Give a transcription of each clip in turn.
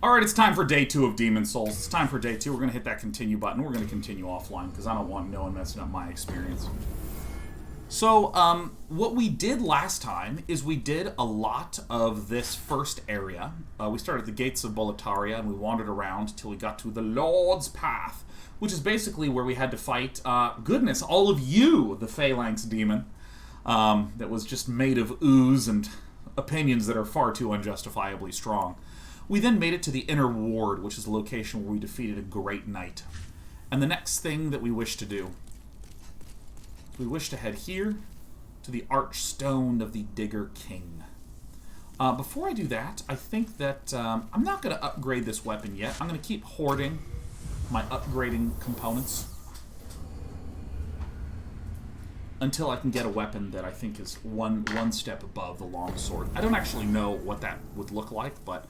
Alright, it's time for day 2 of Demon Souls. It's time for day 2. We're going to hit that continue button. We're going to continue offline because I don't want no one messing up my experience. So, what we did last time is we did a lot of this first area. We started at the gates of Boletaria and we wandered around till we got to the Lord's Path, which is basically where we had to fight, goodness, all of you, the Phalanx demon, that was just made of ooze and opinions that are far too unjustifiably strong. We then made it to the Inner Ward, which is a location where we defeated a great knight. And the next thing that we wish to do, we wish to head here to the Archstone of the Digger King. Before I do that, I think that I'm not going to upgrade this weapon yet. I'm going to keep hoarding my upgrading components until I can get a weapon that I think is one step above the longsword. I don't actually know what that would look like, but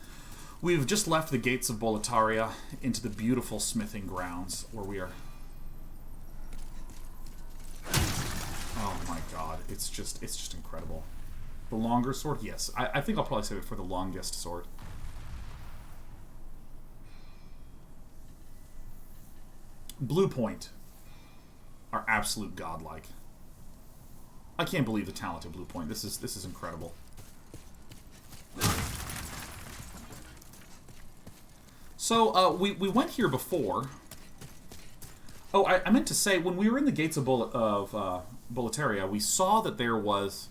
we've just left the gates of Boletaria into the beautiful smithing grounds where we are. Oh my god, it's just incredible. The longer sword? Yes. I think I'll probably save it for the longest sword. Blue Point are absolute godlike. I can't believe the talent of Blue Point. This is incredible. So, we went here before. Oh, I meant to say, when we were in the gates of Boletaria, we saw that there was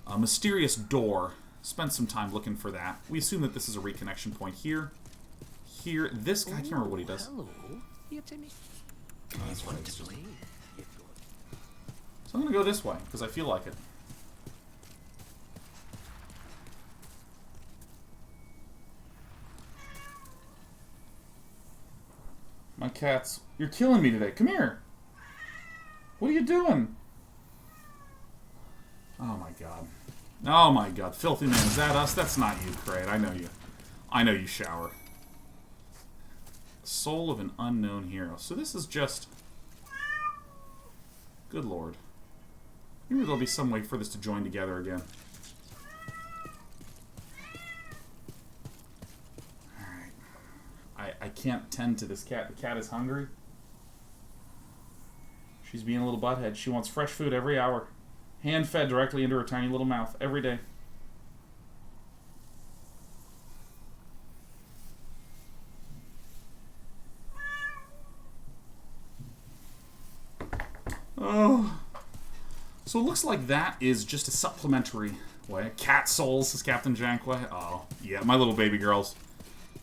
a mysterious door. Spent some time looking for that. We assume that this is a reconnection point here. Here, this guy, I can't remember what he does. Hello. Oh, that's right. So I'm going to go this way, because I feel like it. My cats, you're killing me today. Come here. What are you doing? Oh my god. Oh my god. Filthy man, is that us? That's not you, Kraid. I know you. I know you shower. Soul of an unknown hero. So this is just... Good lord. Maybe there'll be some way for this to join together again. I can't tend to this cat. The cat is hungry. She's being a little butthead. She wants fresh food every hour. Hand-fed directly into her tiny little mouth every day. Oh. So it looks like that is just a supplementary way. Cat souls, says Captain Jankway. Oh, yeah, my little baby girls.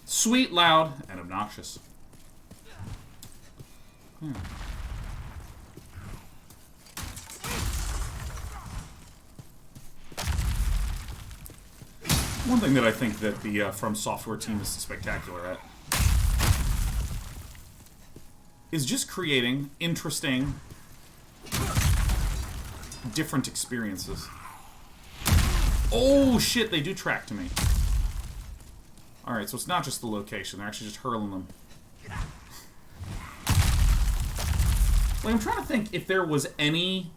Sweet, loud, and obnoxious. One thing that I think that the From Software team is spectacular at is just creating interesting, different experiences. Oh shit, they do track to me. Alright, so it's not just the location, they're actually just hurling them. Like, I'm trying to think if there was any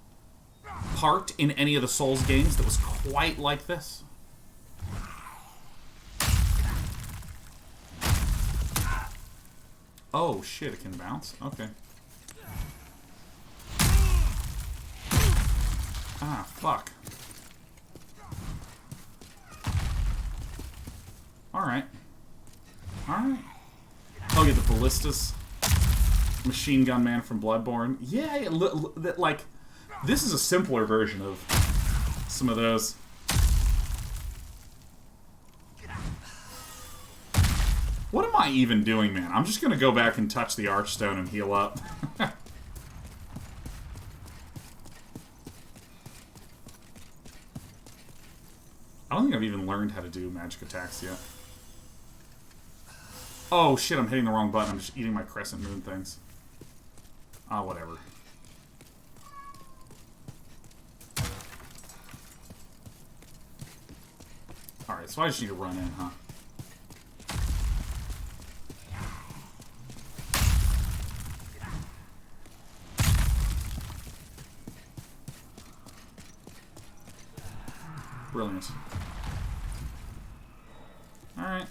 part in any of the Souls games that was quite like this. Oh shit, it can bounce? Okay. Ah, fuck. Alright. Alright. Oh, yeah, the ballistas. Machine Gun Man from Bloodborne. Yeah, like, this is a simpler version of some of those. What am I even doing, man? I'm just gonna go back and touch the Archstone and heal up. I don't think I've even learned how to do magic attacks yet. Oh shit, I'm hitting the wrong button. I'm just eating my crescent moon things. Ah, whatever. Alright, so I just need to run in, huh? Brilliant. Alright.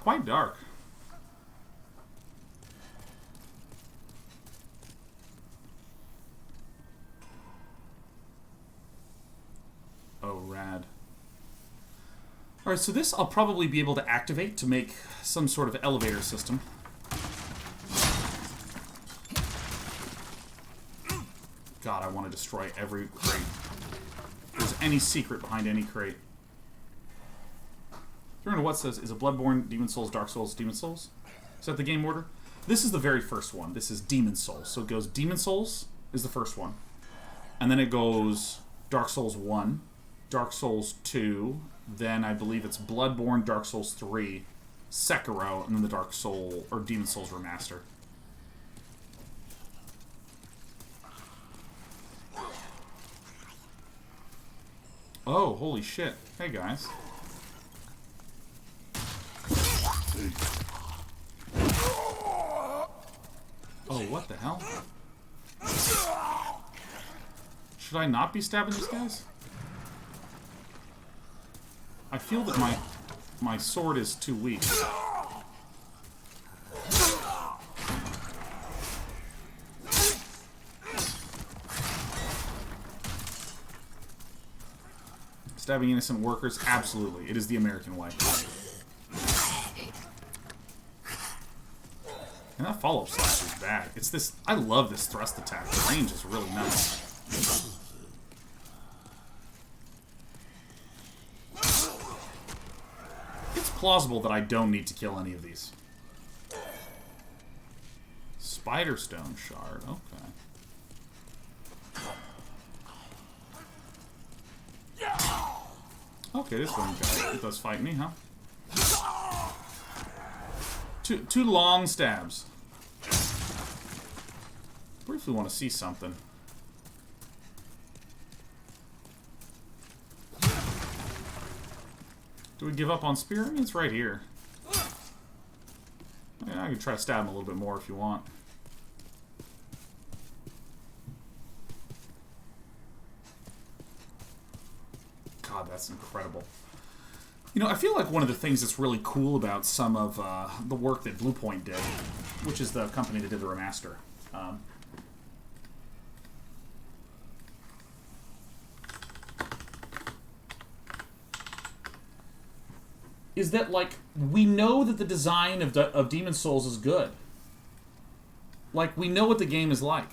quite dark. Oh, rad. Alright, so this I'll probably be able to activate to make some sort of elevator system. God, I want to destroy every crate. If there's any secret behind any crate. Remember what says, is it Bloodborne, Demon Souls, Dark Souls, Demon Souls? Is that the game order? This is the very first one. This is Demon Souls. So it goes Demon Souls is the first one. And then it goes Dark Souls 1, Dark Souls 2, then I believe it's Bloodborne, Dark Souls 3, Sekiro, and then the Dark Soul, or Demon Souls Remaster. Oh, holy shit. Hey, guys. Oh, what the hell? Should I not be stabbing these guys? I feel that my sword is too weak. Stabbing innocent workers? Absolutely. It is the American way. And that follow-up slash is bad. It's this... I love this thrust attack. The range is really nice. It's plausible that I don't need to kill any of these. Spider Stone Shard. Okay. Okay, this one guy does fight me, huh? Two long stabs. Briefly want to see something. Do we give up on spear? I mean, it's right here. Yeah, I can try to stab him a little bit more if you want. God, that's incredible. You know, I feel like one of the things that's really cool about some of the work that Bluepoint did, which is the company that did the remaster, is that, like, we know that the design of Demon's Souls is good. Like, we know what the game is like.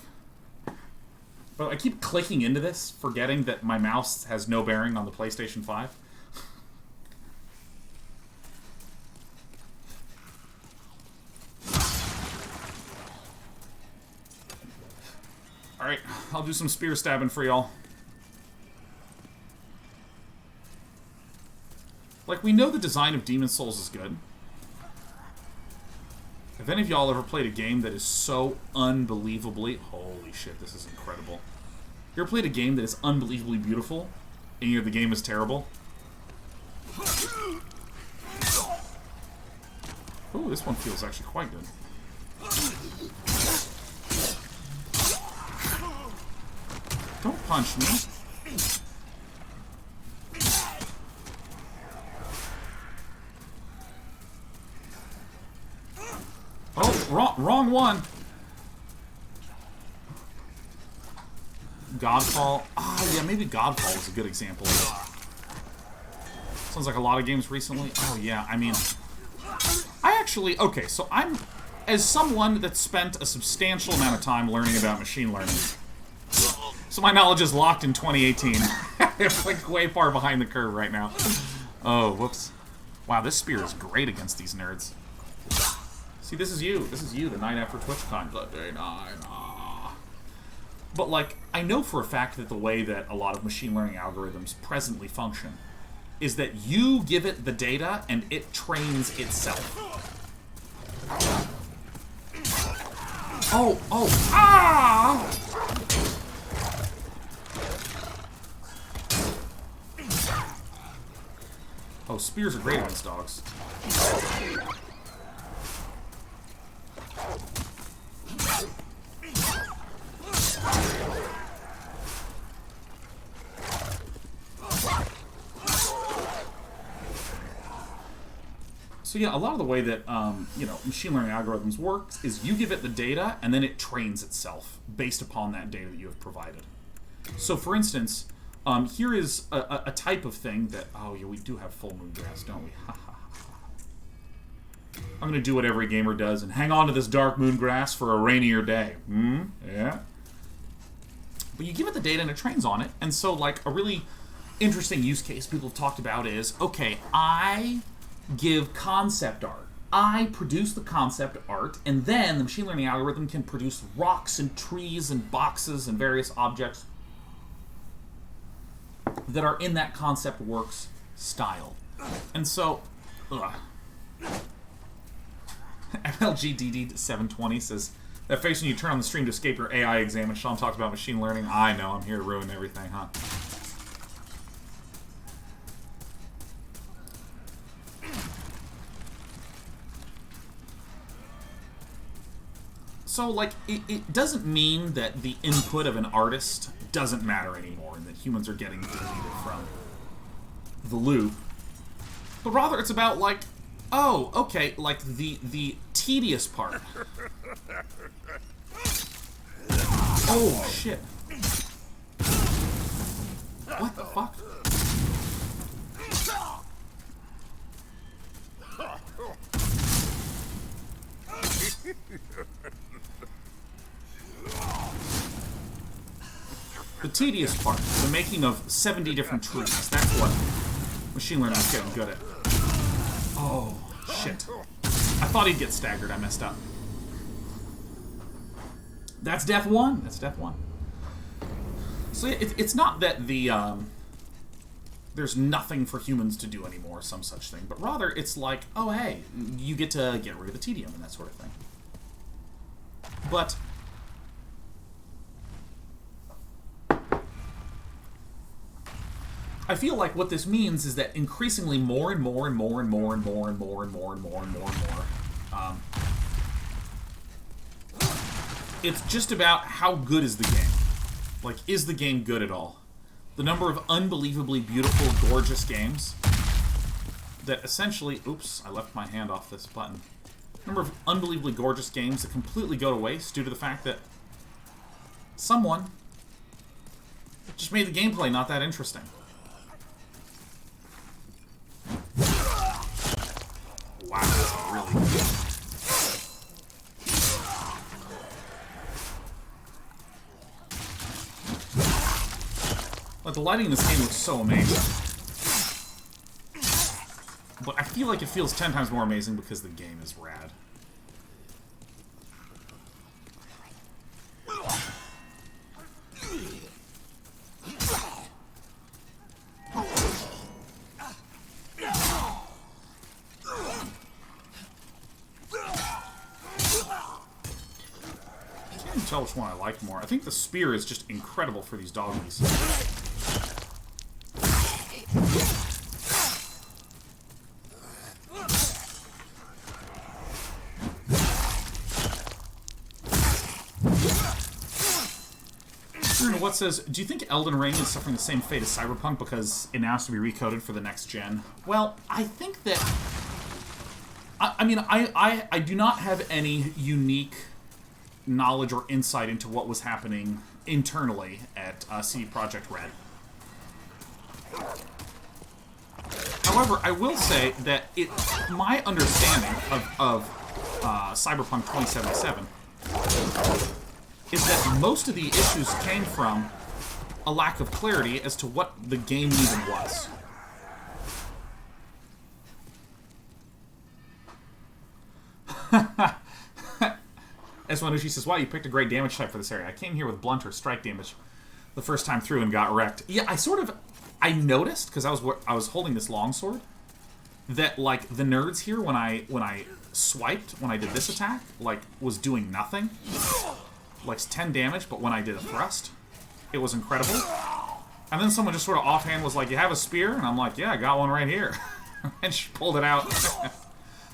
But I keep clicking into this, forgetting that my mouse has no bearing on the PlayStation 5. Alright, I'll do some spear stabbing for y'all. Like, we know the design of Demon's Souls is good. Have any of y'all ever played a game that is so unbelievably... Holy shit, this is incredible. You ever played a game that is unbelievably beautiful, and the game is terrible? Ooh, this one feels actually quite good. Don't punch me. Oh, wrong one. Godfall. Ah, yeah, maybe Godfall is a good example. Sounds like a lot of games recently. Oh, yeah, I mean... I actually... Okay, so I'm... As someone that spent a substantial amount of time learning about machine learning... So my knowledge is locked in 2018. It's like way far behind the curve right now. Oh, whoops. Wow, this spear is great against these nerds. See, this is you. This is you, the night after TwitchCon. The day 9. Ah. But, like, I know for a fact that the way that a lot of machine learning algorithms presently function is that you give it the data and it trains itself. Oh, ah! Oh, spears are great against dogs. So yeah, a lot of the way that machine learning algorithms work is you give it the data and then it trains itself based upon that data that you have provided. So for instance, here is a type of thing that, oh yeah, we do have full moon grass, don't we? I'm going to do what every gamer does and hang on to this dark moon grass for a rainier day. Yeah. But you give it the data and it trains on it. And so, like, a really interesting use case people have talked about is, okay, I give concept art. I produce the concept art, and then the machine learning algorithm can produce rocks and trees and boxes and various objects that are in that concept works style. And so, MLGDD720 says, that face when you turn on the stream to escape your AI exam and Sean talks about machine learning. I know, I'm here to ruin everything, huh? So, like, it doesn't mean that the input of an artist doesn't matter anymore and that humans are getting deleted from the loop. But rather, it's about, like, oh, okay, like, the tedious part. Oh, shit. What the fuck? The tedious part, the making of 70 different trees, that's what machine learning is getting good at. Oh, shit. I thought he'd get staggered, I messed up. That's death one. That's death one. So it's not that the there's nothing for humans to do anymore, some such thing, but rather it's like, oh hey, you get to get rid of the tedium and that sort of thing. But I feel like what this means is that increasingly more and more and more and more and more and more and more and more and more and more, it's just about how good is the game. Like, is the game good at all? The number of unbelievably beautiful, gorgeous games that essentially... Oops, I left my hand off this button. Number of unbelievably gorgeous games that completely go to waste due to the fact that someone just made the gameplay not that interesting. Wow, that's really good. Like, the lighting in this game looks so amazing. But I feel like it feels 10 times more amazing because the game is rad. I can't tell which one I like more. I think the spear is just incredible for these doggies. What says, do you think Elden Ring is suffering the same fate as Cyberpunk because it now has to be recoded for the next gen? Well, I think that... I do not have any unique knowledge or insight into what was happening internally at CD Projekt Red. However, I will say that my understanding of Cyberpunk 2077 is that most of the issues came from a lack of clarity as to what the game even was. S1Ushi says, wow, you picked a great damage type for this area. I came here with blunt or strike damage the first time through and got wrecked. Yeah, I noticed, because I was holding this longsword, that, like, the nerds here, when I swiped, when I did this attack, like, was doing nothing. Like 10 damage, but when I did a thrust, it was incredible. And then someone just sort of offhand was like, you have a spear? And I'm like, yeah, I got one right here. And she pulled it out.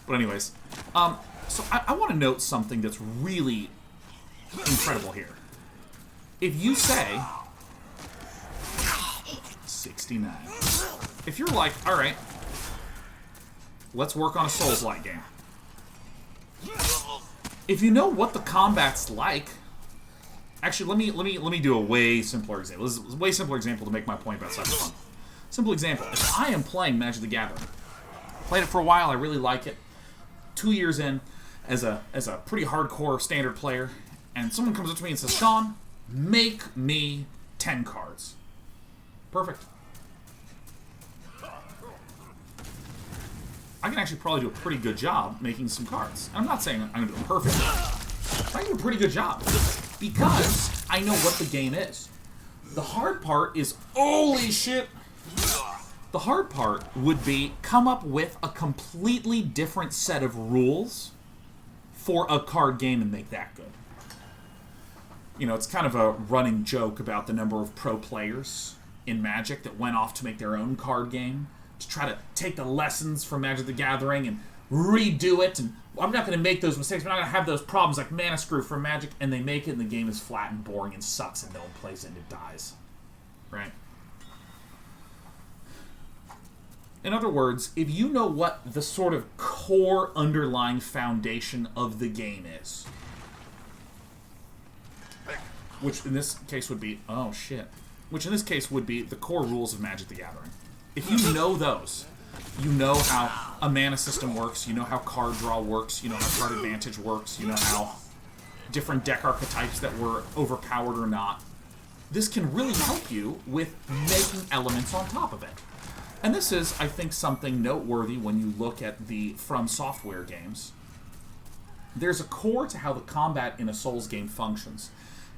But anyways, so I want to note something that's really incredible here. If you say 69, if you're like, alright, let's work on a Souls-like game. If you know what the combat's like, actually, let me do a way simpler example. This is a way simpler example to make my point about Cyberpunk. Simple example: if I am playing Magic the Gathering, played it for a while, I really like it. 2 years in, as a pretty hardcore standard player, and someone comes up to me and says, "Sean, make me 10 cards." Perfect. I can actually probably do a pretty good job making some cards. I'm not saying I'm going to do it perfectly. I can do a pretty good job. Because I know what the game is. The hard part is, holy shit! The hard part would be come up with a completely different set of rules for a card game and make that good. You know, it's kind of a running joke about the number of pro players in Magic that went off to make their own card game, to try to take the lessons from Magic the Gathering and redo it, and I'm not going to make those mistakes, I'm not going to have those problems like Mana Screw from Magic, and they make it and the game is flat and boring and sucks and no one plays it and it dies. Right? In other words, if you know what the sort of core underlying foundation of the game is, which in this case would be, oh shit, which in this case would be the core rules of Magic the Gathering. If you know those, you know how a mana system works, you know how card draw works, you know how card advantage works, you know how different deck archetypes that were overpowered or not. This can really help you with making elements on top of it. And this is, I think, something noteworthy when you look at the From Software games. There's a core to how the combat in a Souls game functions,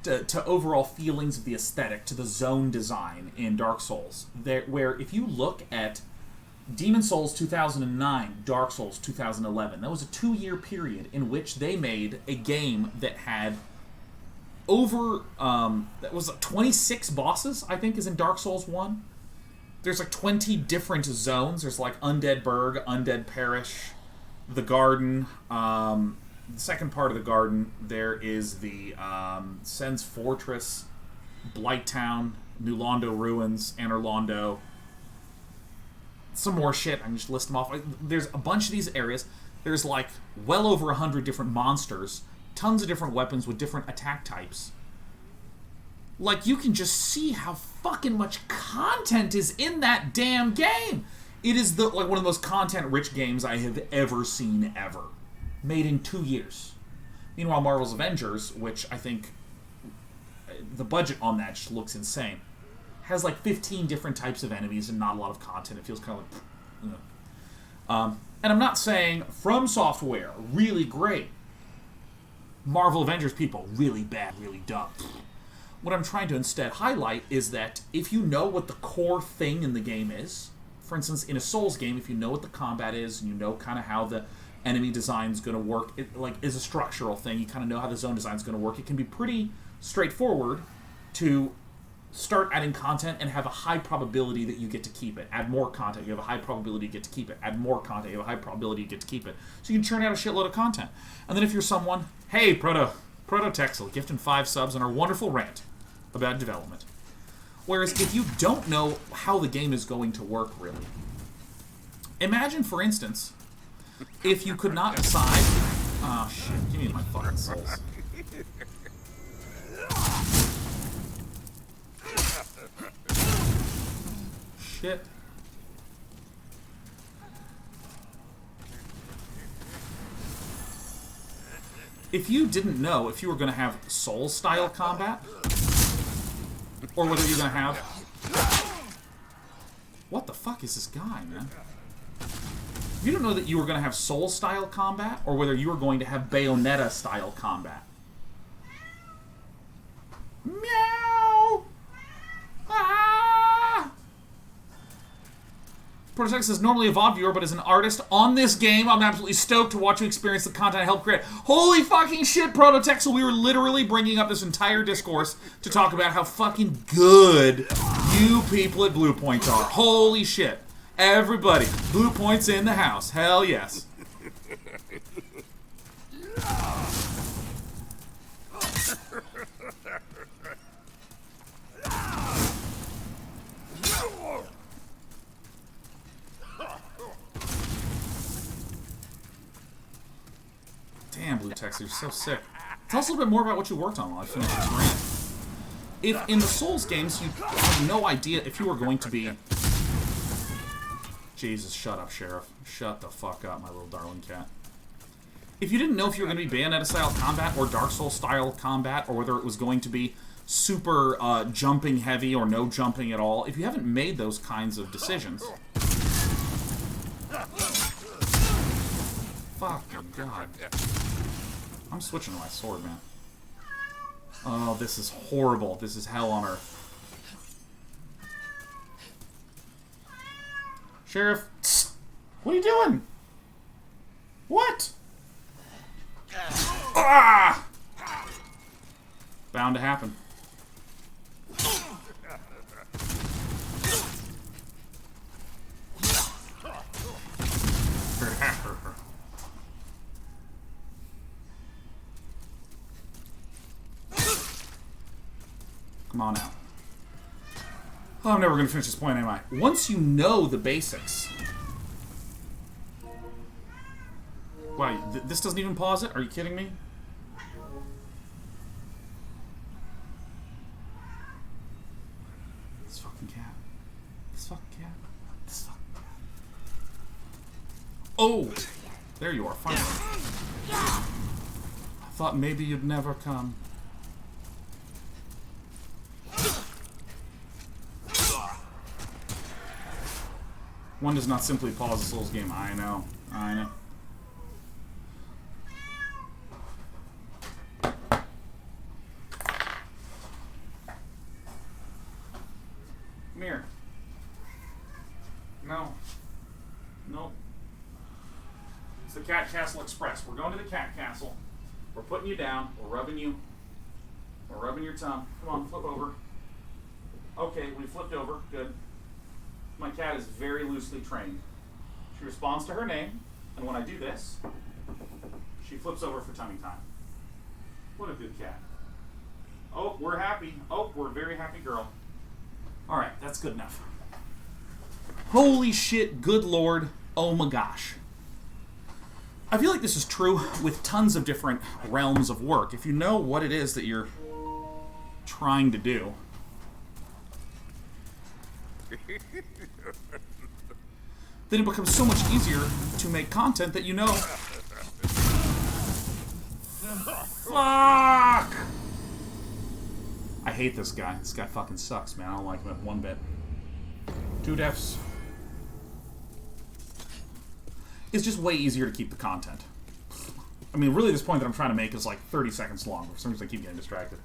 to overall feelings of the aesthetic, to the zone design in Dark Souls, where if you look at Demon Souls 2009, Dark Souls 2011, that was a 2-year period in which they made a game that had over, that was 26 bosses, I think, is in Dark Souls 1. There's like 20 different zones. There's like Undead Burg, Undead Parish, the Garden, the second part of the Garden, there is the Sen's Fortress, Blighttown, New Londo Ruins, Anor some more shit. I can just list them off. There's a bunch of these areas. There's like well over 100 different monsters, tons of different weapons with different attack types. Like, you can just see how fucking much content is in that damn game. It is like one of the most content-rich games I have ever seen ever. Made in 2 years. Meanwhile, Marvel's Avengers, which I think the budget on that just looks insane, has like 15 different types of enemies and not a lot of content. It feels kind of like... You know. And I'm not saying From Software, really great. Marvel Avengers people, really bad, really dumb. What I'm trying to instead highlight is that if you know what the core thing in the game is, for instance, in a Souls game, if you know what the combat is, and you know kind of how the enemy design is going to work, it like is a structural thing, you kind of know how the zone design is going to work, it can be pretty straightforward to start adding content and have a high probability that you get to keep it. Add more content, you have a high probability you get to keep it. Add more content, you have a high probability you get to keep it. So you can churn out a shitload of content. And then if you're someone, hey, Prototexel, gifting 5 subs on our wonderful rant about development. Whereas if you don't know how the game is going to work, really, imagine, for instance, if you could not decide... Oh, shit. Give me my fucking souls. Shit. If you didn't know if you were going to have Souls-style combat, or whether you're going to have... What the fuck is this guy, man? If you don't know that you were going to have Souls-style combat, or whether you were going to have Bayonetta-style combat. Meow! Ah! Prototex is normally a VOD viewer, but as an artist on this game, I'm absolutely stoked to watch you experience the content I helped create. Holy fucking shit, Prototexel! We were literally bringing up this entire discourse to talk about how fucking good you people at Blue Point are. Holy shit. Everybody, Blue Point's in the house. Hell yes. Prototex. You're so sick. Tell us a little bit more about what you worked on while I finished this rant. If in the Souls games you have no idea if you were going to be... Jesus, shut up, Sheriff. Shut the fuck up, my little darling cat. If you didn't know if you were going to be Bayonetta-style combat or Dark Souls-style combat, or whether it was going to be super jumping heavy or no jumping at all, if you haven't made those kinds of decisions... Fucking God. I'm switching to my sword, man. Oh, this is horrible. This is hell on earth. Sheriff, what are you doing? What? Ah! Bound to happen. Come on out. Oh, I'm never going to finish this point, am I? Once you know the basics... Why, this doesn't even pause it? Are you kidding me? This fucking cat. This fucking cat. This fucking cat. Oh! There you are, finally. I thought maybe you'd never come. One does not simply pause a Souls game. I know. I know. Come here. No. Nope. It's the Cat Castle Express. We're going to the Cat Castle. We're putting you down. We're rubbing you. We're rubbing your tongue. Come on, flip over. Okay, we flipped over. Good. My cat is very loosely trained. She responds to her name, and when I do this, she flips over for tummy time. What a good cat. Oh, we're happy. Oh, we're a very happy girl. Alright, that's good enough. Holy shit, good lord, oh my gosh. I feel like this is true with tons of different realms of work. If you know what it is that you're trying to do, then it becomes so much easier to make content that you know. Fuck! I hate this guy. This guy fucking sucks, man. I don't like him one bit. 2 deaths. It's just way easier to keep the content. I mean, really, this point that I'm trying to make is like 30 seconds long. For some reason, I keep getting distracted.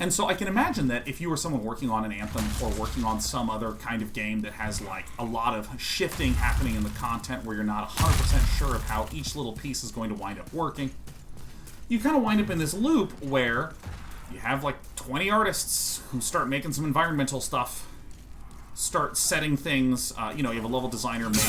And so I can imagine that if you were someone working on an Anthem or working on some other kind of game that has like a lot of shifting happening in the content where you're not 100% sure of how each little piece is going to wind up working, you kind of wind up in this loop where you have like 20 artists who start making some environmental stuff, start setting things, you know, you have a level designer make...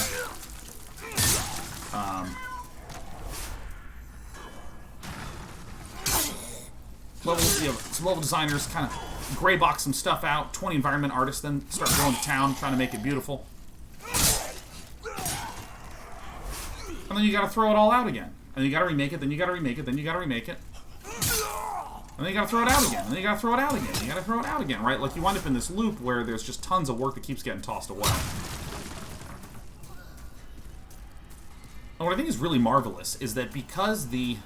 some level designers kind of gray box some stuff out. 20 environment artists then start going to town trying to make it beautiful. And then you gotta throw it all out again. And you gotta remake it, then you gotta remake it, then you gotta remake it. And then you gotta throw it out again, and then you gotta throw it out again, and you gotta throw it out again, right? Like you wind up in this loop where there's just tons of work that keeps getting tossed away. And what I think is really marvelous is that because the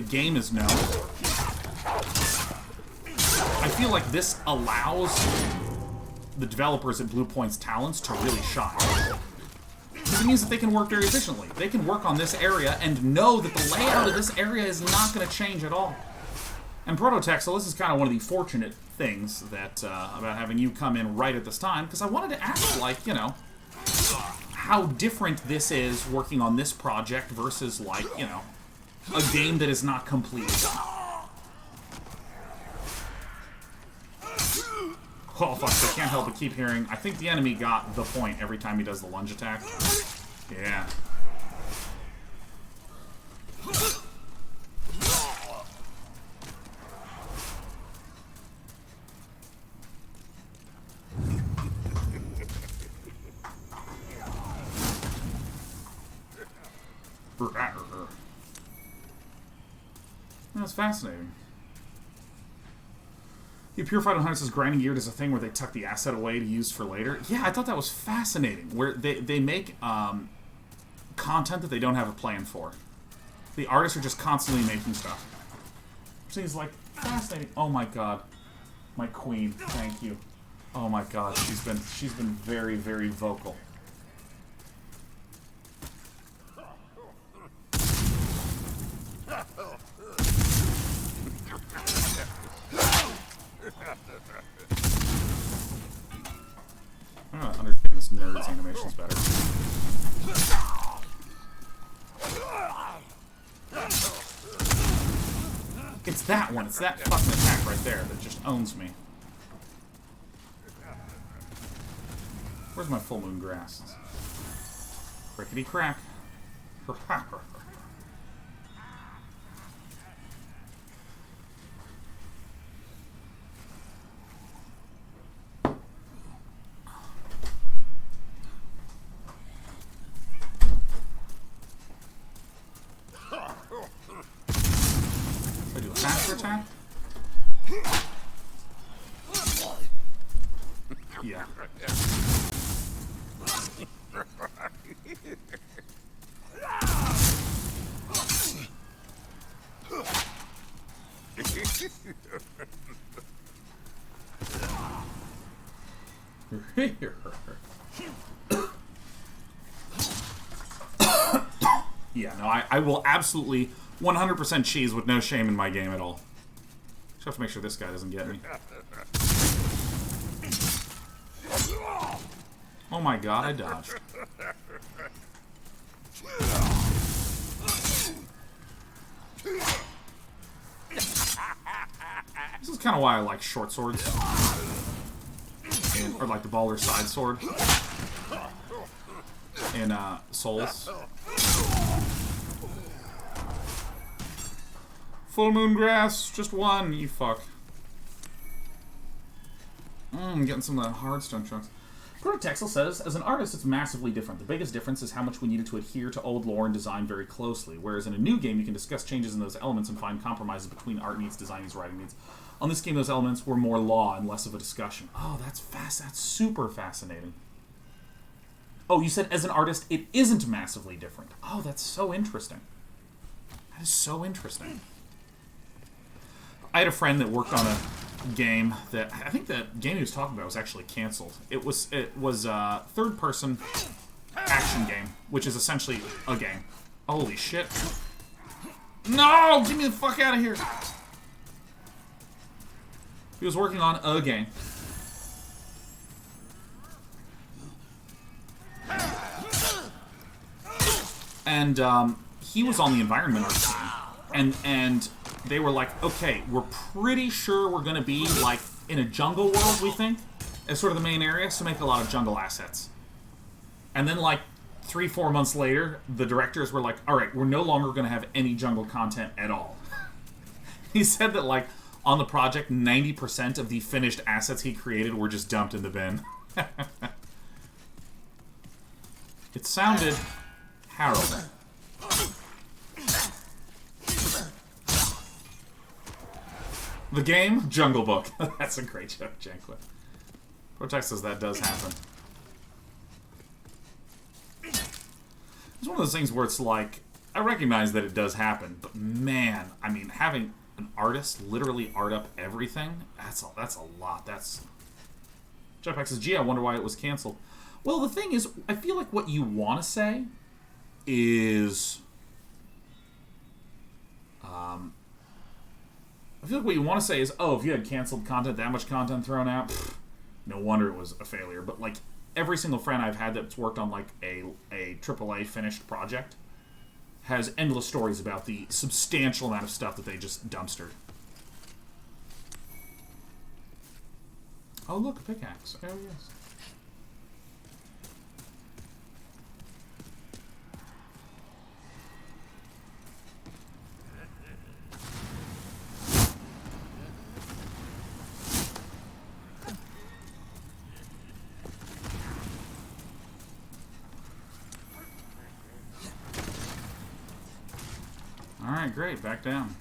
game is known, I feel like this allows the developers at Blue Point's talents to really shine. Because it means that they can work very efficiently. They can work on this area and know that the layout of this area is not going to change at all. And Prototexel, this is kind of one of the fortunate things that about having you come in right at this time, because I wanted to ask, like, you know, how different this is working on this project versus, like, you know, a game that is not completed. Oh, fuck, I can't help but keep hearing... I think the enemy got the point every time he does the lunge attack. Yeah. That's fascinating. You Purified on Harness's grinding gear does a thing where they tuck the asset away to use for later. Yeah, I thought that was fascinating. Where they make content that they don't have a plan for. The artists are just constantly making stuff. Seems like fascinating. Oh my god, my queen. Thank you. Oh my god, she's been very, very vocal. I don't understand this nerd's animations better. It's that one. It's that fucking attack right there that just owns me. Where's my full moon grass? Crickety crack. I do a faster attack? Yeah. Yeah, no, I will absolutely 100% cheese with no shame in my game at all. Just have to make sure this guy doesn't get me. Oh my god, I dodged. This is kind of why I like short swords. Or like the baller side sword. In Souls. Full moon grass, just one, you fuck. Getting some of that hardstone chunks. Protexel says, as an artist, it's massively different. The biggest difference is how much we needed to adhere to old lore and design very closely, whereas in a new game, you can discuss changes in those elements and find compromises between art needs, design needs, writing needs. On this game, those elements were more law and less of a discussion. Oh, that's that's super fascinating. Oh, you said as an artist, it isn't massively different. Oh, that's so interesting. That is so interesting. I had a friend that worked on a game that I think the game he was talking about was actually canceled. It was a third-person action game, which is essentially a game. Holy shit! No, get me the fuck out of here! He was working on a game. And he was on the environment art team, and they were like, okay, we're pretty sure we're going to be, like, in a jungle world, we think, as sort of the main area, so make a lot of jungle assets. And then, like, 3-4 months later, the directors were like, alright, we're no longer going to have any jungle content at all. He said that, like, on the project, 90% of the finished assets he created were just dumped in the bin. It sounded harrowing. The game, Jungle Book. That's a great joke, Janquit. Protex says that does happen. It's one of those things where it's like, I recognize that it does happen, but man, I mean, having an artist literally art up everything, that's a lot. That's... Jetpack says, gee, I wonder why it was canceled. Well, the thing is, I feel like what you want to say is... I feel like what you want to say is, oh, if you had canceled content, that much content thrown out, pfft, no wonder it was a failure. But, like, every single friend I've had that's worked on, like, a AAA finished project has endless stories about the substantial amount of stuff that they just dumpstered. Oh, look, a pickaxe. Oh, yes. Alright, great. Back down.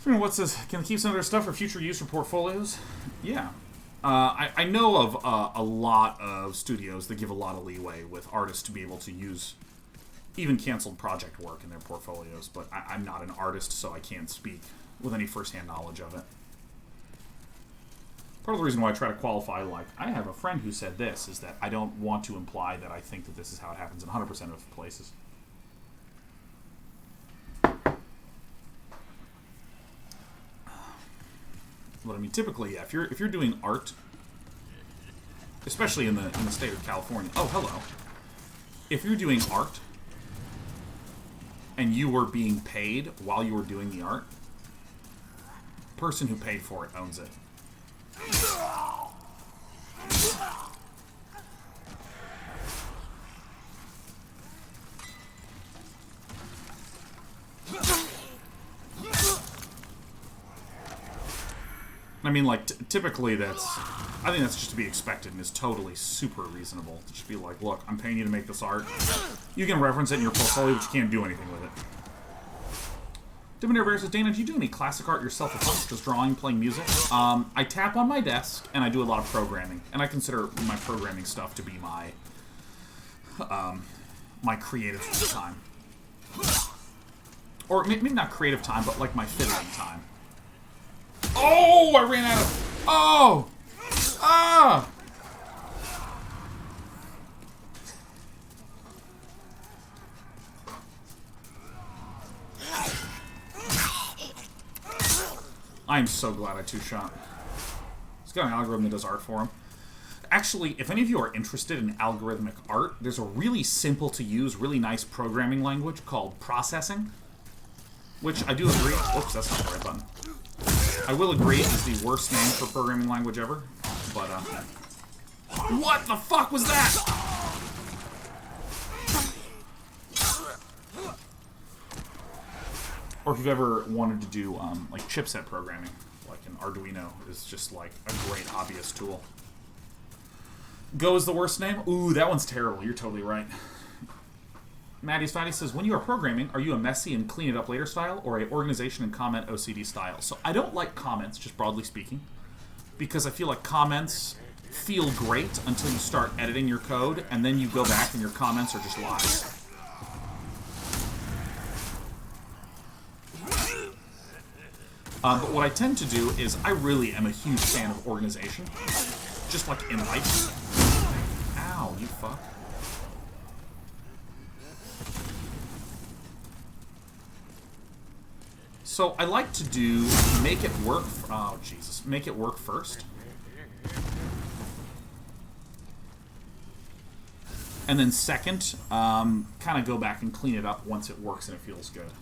What's this? Can I keep some of their stuff for future use or portfolios? Yeah. I know of a lot of studios that give a lot of leeway with artists to be able to use even canceled project work in their portfolios, but I'm not an artist, so I can't speak with any first-hand knowledge of it. Part of the reason why I try to qualify, like, I have a friend who said this, is that I don't want to imply that I think that this is how it happens in 100% of places. But I mean, typically, yeah, if you're doing art, especially in the state of California. Oh, hello. If you're doing art and you were being paid while you were doing the art, the person who paid for it owns it. I mean, like, typically I think that's just to be expected and is totally super reasonable. To just be like, look, I'm paying you to make this art. You can reference it in your portfolio, but you can't do anything with it. Dimmander Bear says, Dana, do you do any classic art yourself at home, such as drawing, playing music? I tap on my desk, and I do a lot of programming. And I consider my programming stuff to be my my creative time. Or maybe not creative time, but like my fiddling time. Oh, I ran out of... Oh! Ah! I'm so glad I two-shot. He's got an algorithm that does art for him. Actually, if any of you are interested in algorithmic art, there's a really simple-to-use, really nice programming language called processing, which I do agree... Oops, that's not the right button. I will agree it is the worst name for programming language ever, but, what the fuck was that? Or if you've ever wanted to do, like, chipset programming, like an Arduino is just, like, a great hobbyist tool. Go is the worst name? Ooh, that one's terrible. You're totally right. Maddie's Fatty says, when you are programming, are you a messy and clean it up later style, or a organization and comment OCD style? So I don't like comments, just broadly speaking, because I feel like comments feel great until you start editing your code, and then you go back and your comments are just lies. But what I tend to do is I really am a huge fan of organization, just like in life. Ow, you fuck. So I like to do make it work. Oh Jesus, make it work first, and then second, kind of go back and clean it up once it works and it feels good.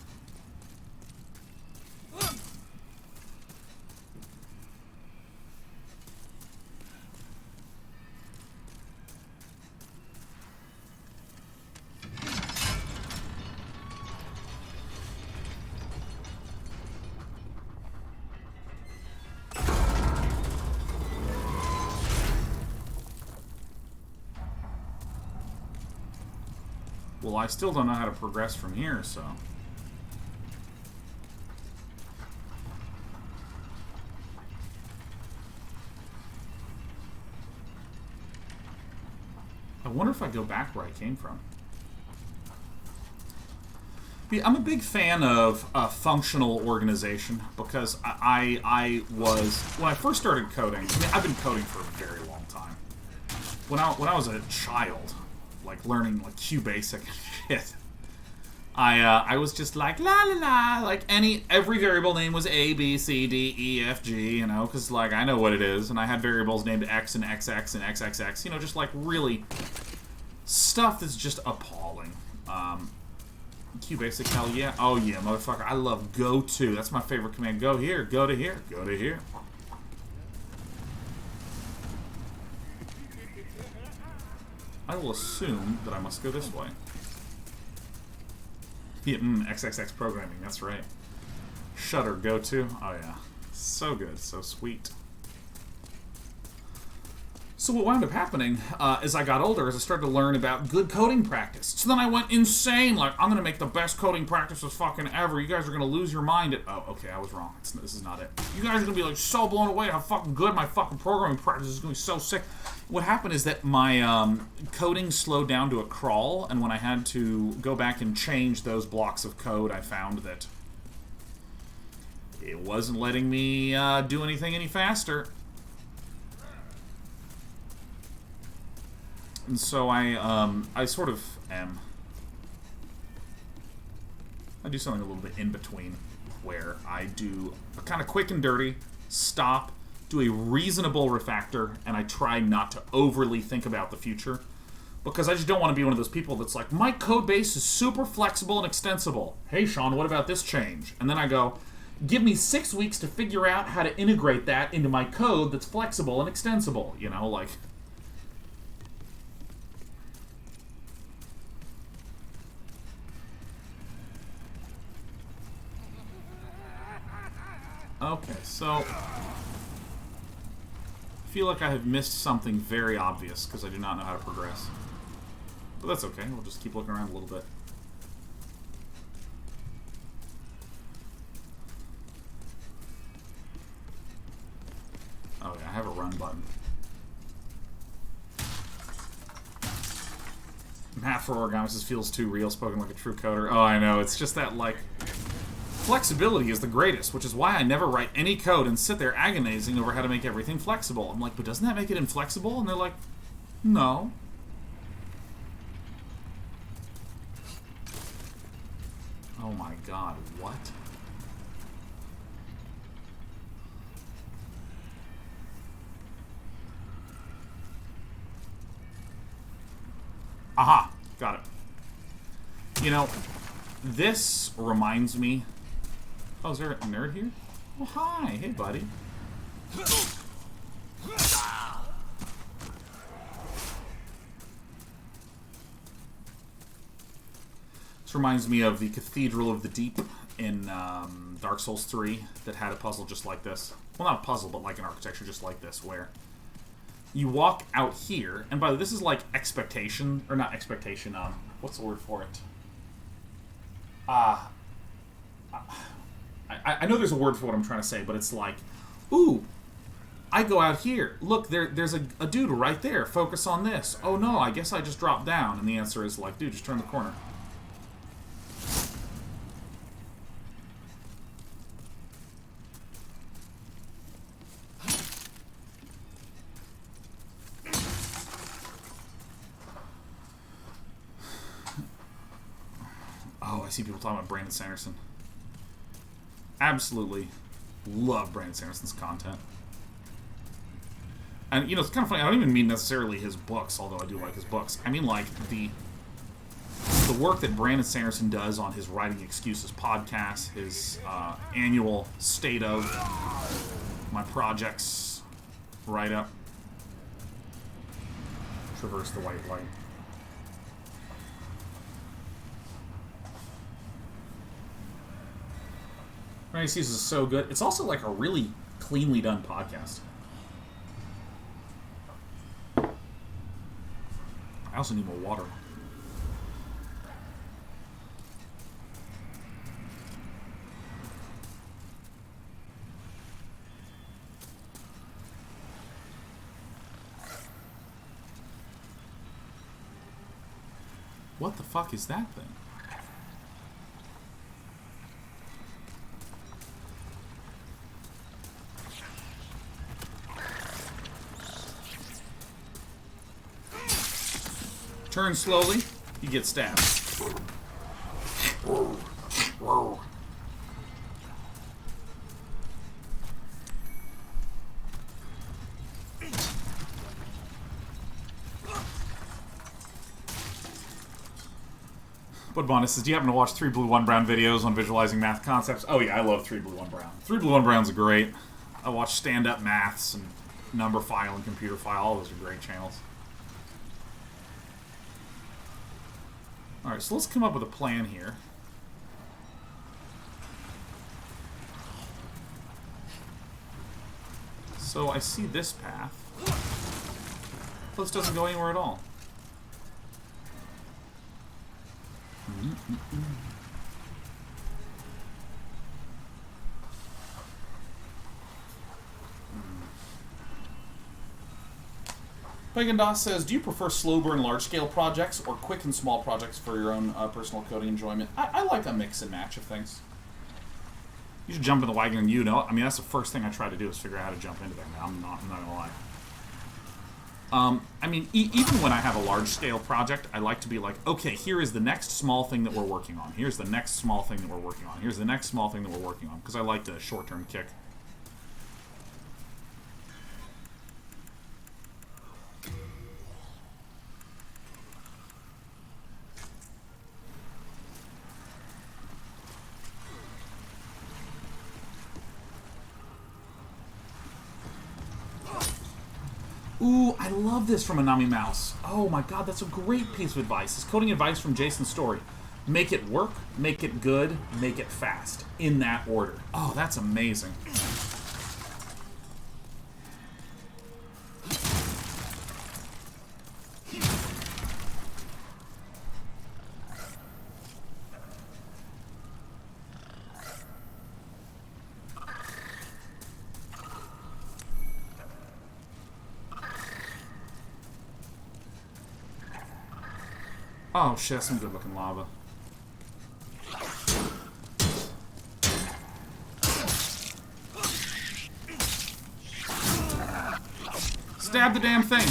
Well, I still don't know how to progress from here, so... I wonder if I go back where I came from. I'm a big fan of functional organization because I was... When I first started coding... I mean, I've been coding for a very long time. When I was a child... like learning like QBasic shit. I was just like la la la, like every variable name was A, B, C, D, E, F, G, you know, because like I know what it is, and I had variables named X and XX and XXX, you know, just like really stuff that's just appalling. QBasic, hell yeah, oh yeah, motherfucker, I love go to. That's my favorite command. Go here, go to here, go to here. I will assume that I must go this way. Yeah, XXX programming, that's right. Shutter, go to. Oh yeah. So good, so sweet. So what wound up happening as I got older is I started to learn about good coding practice. So then I went insane, like, I'm going to make the best coding practices fucking ever. You guys are going to lose your mind at... Oh, okay, I was wrong. This is not it. You guys are going to be, like, so blown away how fucking good my fucking programming practice is going to be so sick. What happened is that my coding slowed down to a crawl, and when I had to go back and change those blocks of code, I found that it wasn't letting me do anything any faster. And so I sort of am... I do something a little bit in between, where I do a kind of quick and dirty, stop, do a reasonable refactor, and I try not to overly think about the future. Because I just don't want to be one of those people that's like, my code base is super flexible and extensible. Hey, Sean, what about this change? And then I go, give me 6 weeks to figure out how to integrate that into my code that's flexible and extensible. You know, like... Okay, so I feel like I have missed something very obvious because I do not know how to progress. But that's okay, we'll just keep looking around a little bit. Oh yeah, I have a run button. Math for Origami feels too real, spoken like a true coder. Oh, I know, it's just that, like... Flexibility is the greatest, which is why I never write any code and sit there agonizing over how to make everything flexible. I'm like, but doesn't that make it inflexible? And they're like, no. Oh my god, what? Aha! Got it. You know, this reminds me... Oh, is there a nerd here? Oh, hi. Hey, buddy. This reminds me of the Cathedral of the Deep in Dark Souls 3 that had a puzzle just like this. Well, not a puzzle, but like an architecture just like this, where you walk out here, and by the way, this is like expectation, or not expectation, what's the word for it? I know there's a word for what I'm trying to say, but it's like, ooh, I go out here. Look, there's a dude right there. Focus on this. Oh no, I guess I just dropped down. And the answer is like, dude, just turn the corner. Oh, I see people talking about Brandon Sanderson. Absolutely love Brandon Sanderson's content. And, you know, it's kind of funny. I don't even mean necessarily his books, although I do like his books. I mean, like, the work that Brandon Sanderson does on his Writing Excuses podcast, his annual State of My Projects write-up. Traverse the White Light. Writing Excuses is so good. It's also like a really cleanly done podcast. I also need more water. What the fuck is that thing? Turn slowly, you get stabbed. Budbonus says, do you happen to watch 3 Blue 1 Brown videos on visualizing math concepts? Oh yeah, I love 3 Blue 1 Brown. 3 Blue 1 Brown's great. I watch stand-up maths and number file and computer file. All those are great channels. Alright, so let's come up with a plan here. So I see this path. Plus doesn't go anywhere at all. Pagan Doss says, do you prefer slow burn large-scale projects or quick and small projects for your own personal coding enjoyment? I like a mix and match of things. You should jump in the wagon and you know. I mean, that's the first thing I try to do is figure out how to jump into there. I'm not going to lie. I mean, even when I have a large-scale project, I like to be like, okay, here is the next small thing that we're working on. Here's the next small thing that we're working on. Here's the next small thing that we're working on. Because I like the short-term kick. Ooh, I love this from Anami Mouse. Oh my god, that's a great piece of advice. It's coding advice from Jason's story. Make it work, make it good, make it fast. In that order. Oh, that's amazing. Oh shit, that's some good looking lava. Stab the damn thing!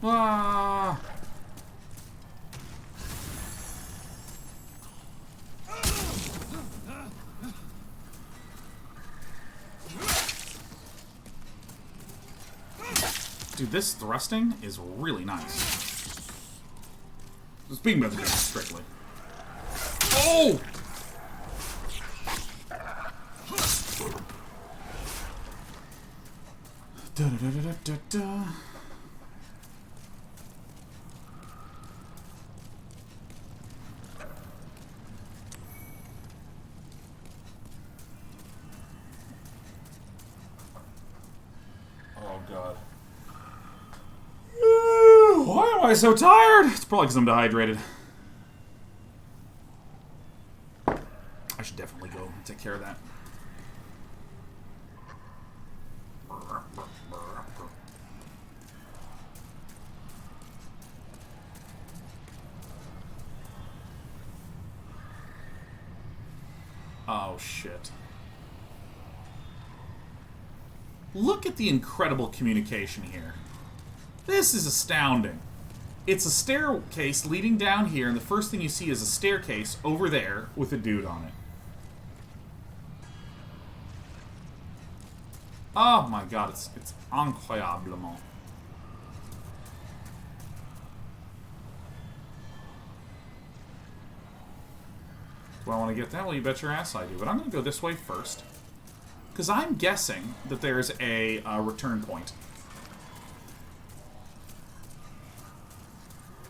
Ah! Dude, this thrusting is really nice. Speaking about the game, strictly. Oh! Da da da da da da. Oh god. Why am I so tired? It's probably because I'm dehydrated. I should definitely go take care of that. Oh, shit. Look at the incredible communication here. This is astounding. It's a staircase leading down here, and the first thing you see is a staircase over there with a dude on it. Oh my god, it's incroyablement. Do I want to get that? Well, you bet your ass I do. But I'm going to go this way first. Because I'm guessing that there's a return point.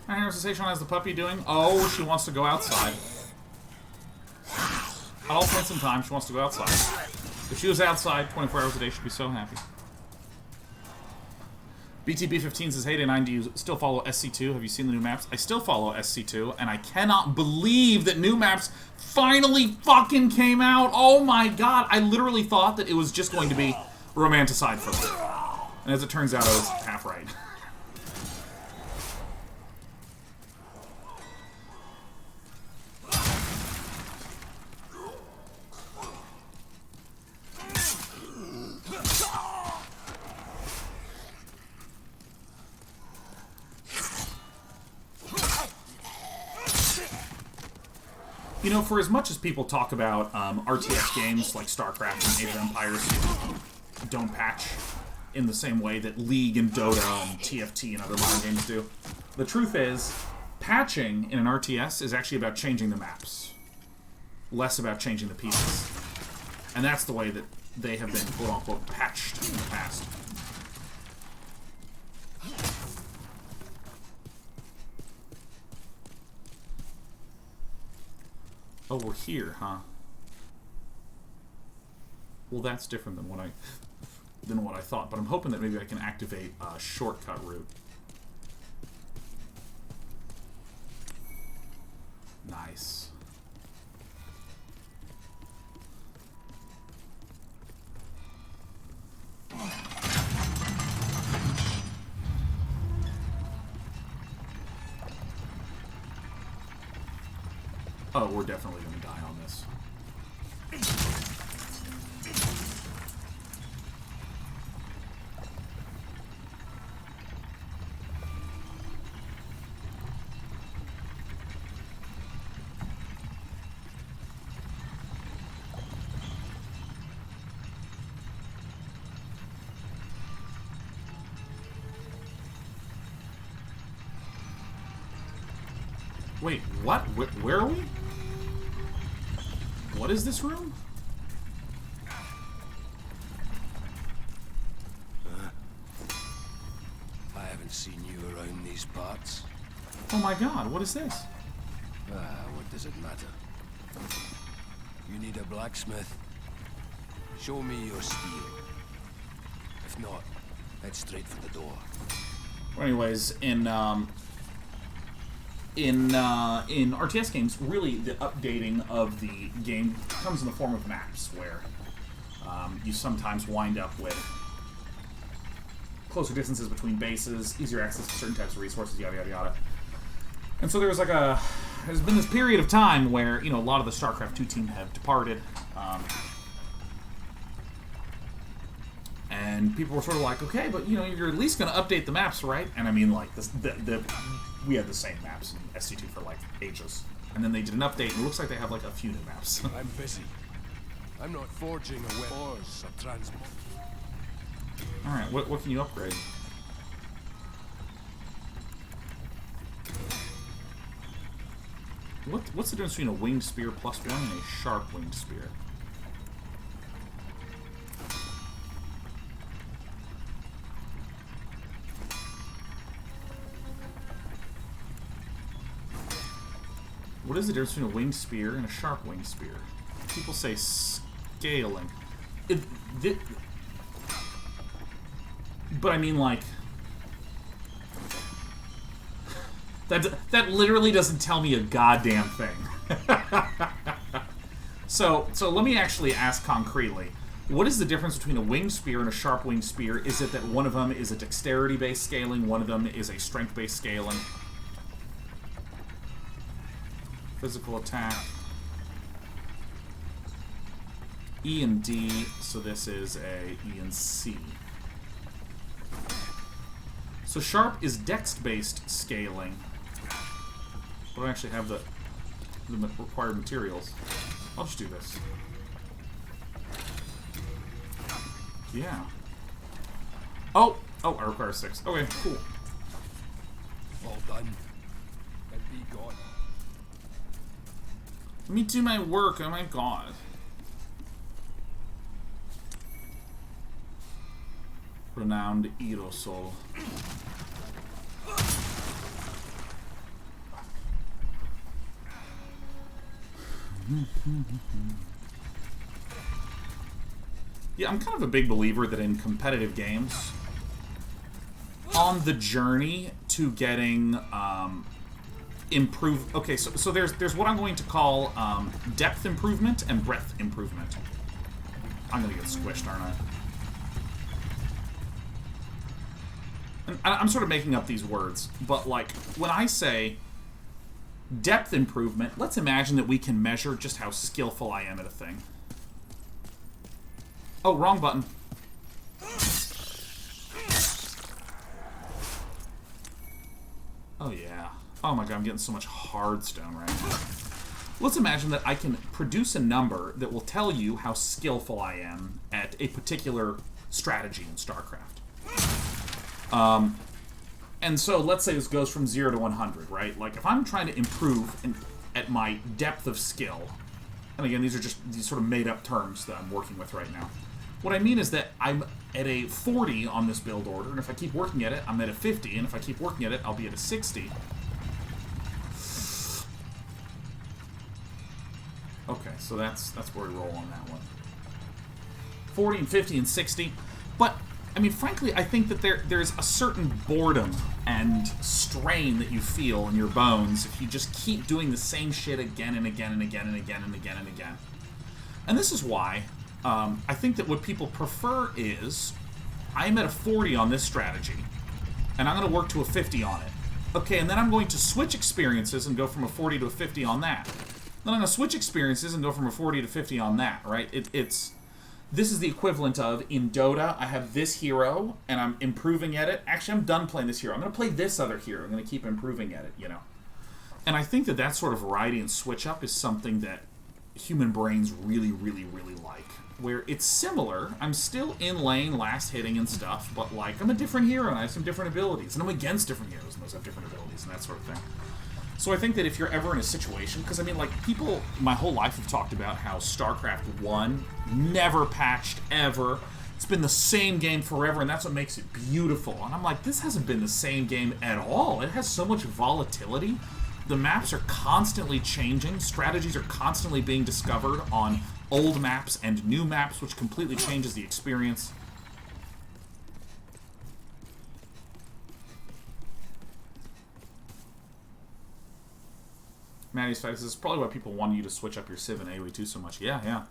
And here's the station. How's the puppy doing? Oh, she wants to go outside. At all points in time, she wants to go outside. If she was outside 24 hours a day, she'd be so happy. BTB15 says, hey, Day 9, do you still follow SC2? Have you seen the new maps? I still follow SC2, and I cannot believe that new maps finally fucking came out. Oh my god, I literally thought that it was just going to be romanticide for me. And as it turns out, I was half right. You know, for as much as people talk about RTS games like StarCraft and Age of Empires don't patch in the same way that League and Dota and TFT and other modern games do, the truth is, patching in an RTS is actually about changing the maps, less about changing the pieces. And that's the way that they have been, quote-unquote, patched in the past. Oh, we're here, huh? Well, that's different than what I than what I thought, but I'm hoping that maybe I can activate a shortcut route. Nice. Oh, we're definitely going to die on this. Wait, what? Where are we? What is this room? I haven't seen you around these parts. Oh my god, what is this? What does it matter? You need a blacksmith? Show me your steel. If not, head straight for the door. Well, anyways, in RTS games, really the updating of the game comes in the form of maps, where you sometimes wind up with closer distances between bases, easier access to certain types of resources, yada yada yada. And so there's been this period of time where, you know, a lot of the StarCraft 2 team have departed, and people were sort of like, okay, but, you know, you're at least going to update the maps, right? And I mean, like, we had the same maps in SC2 for, like, ages. And then they did an update, and it looks like they have, like, a few new maps. I'm busy. I'm not forging a web or a transport. Alright, what can you upgrade? What's the difference between a winged spear +1 and a sharp winged spear? What is the difference between a winged spear and a sharp winged spear? People say scaling. But I mean, like, that literally doesn't tell me a goddamn thing. So let me actually ask concretely. What is the difference between a winged spear and a sharp winged spear? Is it that one of them is a dexterity-based scaling, one of them is a strength-based scaling? Physical attack. E and D, so this is a E and C. So sharp is dex-based scaling. I don't actually have the required materials. I'll just do this. Yeah. Oh, I require 6. Okay, cool. All done. And be gone. Let me do my work. Oh my god. Renowned aerosol. Yeah, I'm kind of a big believer that in competitive games, on the journey to getting improve. Okay, so there's what I'm going to call depth improvement and breadth improvement. I'm gonna get squished, aren't I? And I'm sort of making up these words, but like when I say depth improvement, let's imagine that we can measure just how skillful I am at a thing. Oh, wrong button. Oh yeah. Oh my god, I'm getting so much hardstone right now. Let's imagine that I can produce a number that will tell you how skillful I am at a particular strategy in StarCraft. And so let's say this goes from 0 to 100, right? Like if I'm trying to improve at my depth of skill, and again, these are just these sort of made-up terms that I'm working with right now. What I mean is that I'm at a 40 on this build order, and if I keep working at it, I'm at a 50, and if I keep working at it, I'll be at a 60. Okay, so that's where we roll on that one. 40 and 50 and 60. But, I mean, frankly, I think that there's a certain boredom and strain that you feel in your bones if you just keep doing the same shit again and again and again and again and again and again. And this is why I think that what people prefer is, I'm at a 40 on this strategy, and I'm going to work to a 50 on it. Okay, and then I'm going to switch experiences and go from a 40 to a 50 on that. Then I'm going to switch experiences and go from a 40 to 50 on that, right? This is the equivalent of, in Dota, I have this hero, and I'm improving at it. Actually, I'm done playing this hero. I'm going to play this other hero. I'm going to keep improving at it, you know? And I think that sort of variety and switch-up is something that human brains really, really, really like. Where it's similar, I'm still in lane, last hitting and stuff, but, like, I'm a different hero, and I have some different abilities. And I'm against different heroes, and those have different abilities, and that sort of thing. So I think that if you're ever in a situation, because I mean, like, people my whole life have talked about how StarCraft 1 never patched ever. It's been the same game forever, and that's what makes it beautiful. And I'm like, this hasn't been the same game at all. It has so much volatility. The maps are constantly changing. Strategies are constantly being discovered on old maps and new maps, which completely changes the experience. Maddie's Facts, this is probably why people want you to switch up your Civ and AoE 2 so much. Yeah.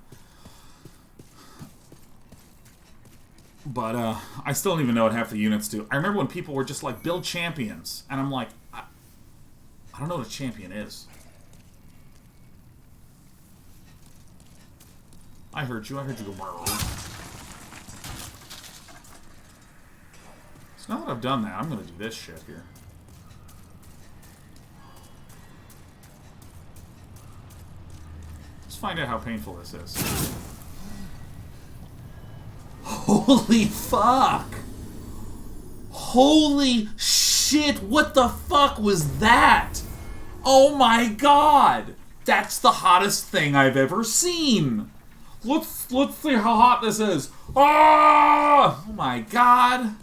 But, I still don't even know what half the units do. I remember when people were just like, build champions. And I'm like, I don't know what a champion is. I heard you go, brrr. So now that I've done that, I'm gonna do this shit here. Let's find out how painful this is. Holy fuck! Holy shit, what the fuck was that? Oh my god! That's the hottest thing I've ever seen! Let's see how hot this is. Ah! Oh my god!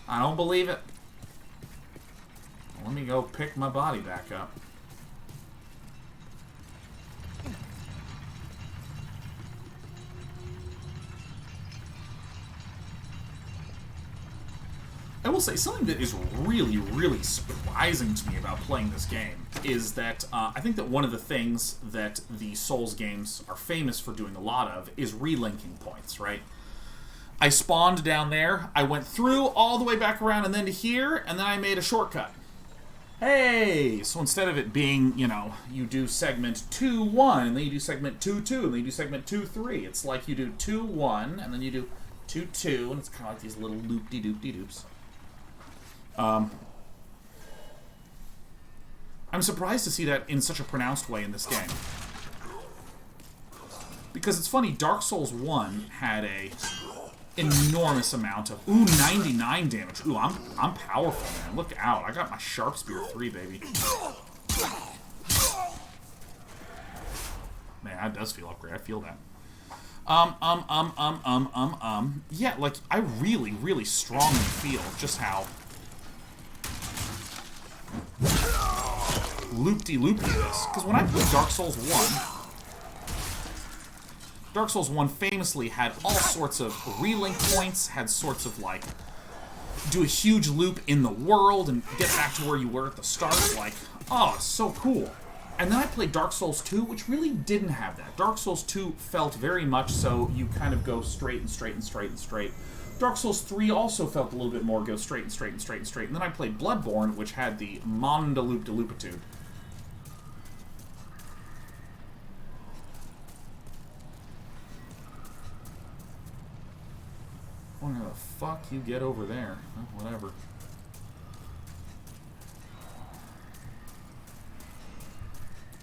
I don't believe it. Let me go pick my body back up. I will say, something that is really, really surprising to me about playing this game is that I think that one of the things that the Souls games are famous for doing a lot of is relinking points, right? I spawned down there, I went through all the way back around and then to here, and then I made a shortcut. Hey! So instead of it being, you know, you do segment 2-1, and then you do segment 2-2, and then you do segment 2-3, it's like you do 2-1, and then you do 2-2, and it's kind of like these little loop-de-doop-de-doops. I'm surprised to see that in such a pronounced way in this game. Because it's funny, Dark Souls 1 had a enormous amount of... Ooh, 99 damage. Ooh, I'm powerful, man. Look out. I got my Sharp Spear 3, baby. Man, that does feel upgrade. I feel that. Yeah, like, I really, really strongly feel just how loop-de-loop this. Because when I played Dark Souls 1, Dark Souls 1 famously had all sorts of relink points, had sorts of, like, do a huge loop in the world and get back to where you were at the start. Like, oh, so cool. And then I played Dark Souls 2, which really didn't have that. Dark Souls 2 felt very much so you kind of go straight and straight and straight and straight. Dark Souls 3 also felt a little bit more go straight and straight and straight and straight. And then I played Bloodborne, which had the Monda Loop-de-Loopitude. I wonder how the fuck you get over there. Well, whatever.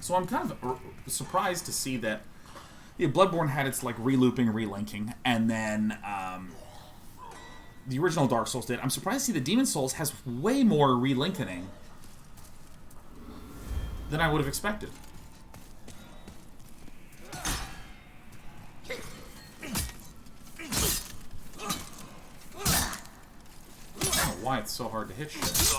So I'm kind of surprised to see that Bloodborne had its, like, relooping, relinking, and then the original Dark Souls did. I'm surprised to see that Demon Souls has way more relinking than I would have expected. I don't know why it's so hard to hit shit.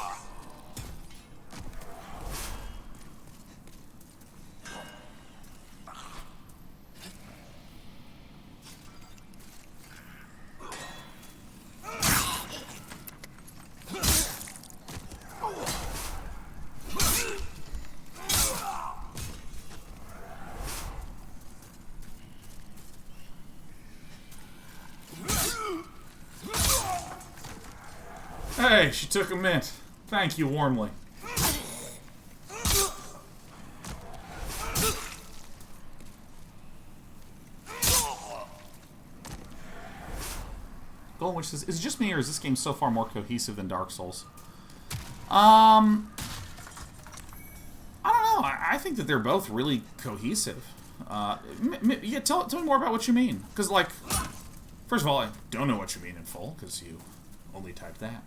Hey, she took a mint. Thank you warmly. Golden Witch says, is it just me or is this game so far more cohesive than Dark Souls? I don't know. I think that they're both really cohesive. Yeah, tell me more about what you mean. Because, like, first of all, I don't know what you mean in full, because you only typed that.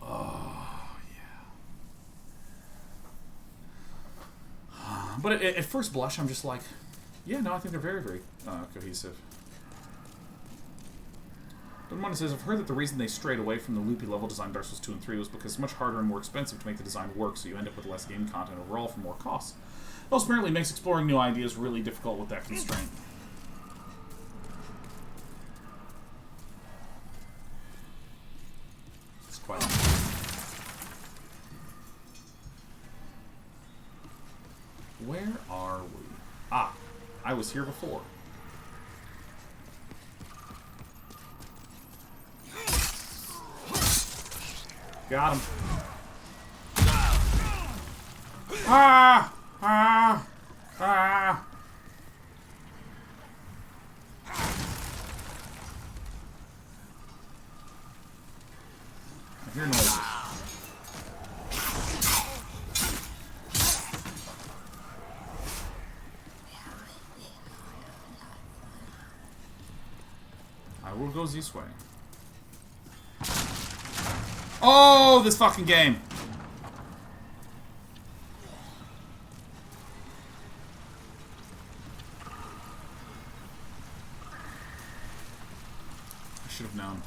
Oh, yeah. But at first blush, I'm just like, yeah, no, I think they're very, very cohesive. But Money says, I've heard that the reason they strayed away from the loopy level design Dark Souls 2 and 3 was because it's much harder and more expensive to make the design work, so you end up with less game content overall for more costs. It also apparently makes exploring new ideas really difficult with that constraint. It's quite... Where are we? Ah, I was here before. Got him. Ah! Ah! Ah! I hear noises. I will go this way. Oh, this fucking game. I should have known.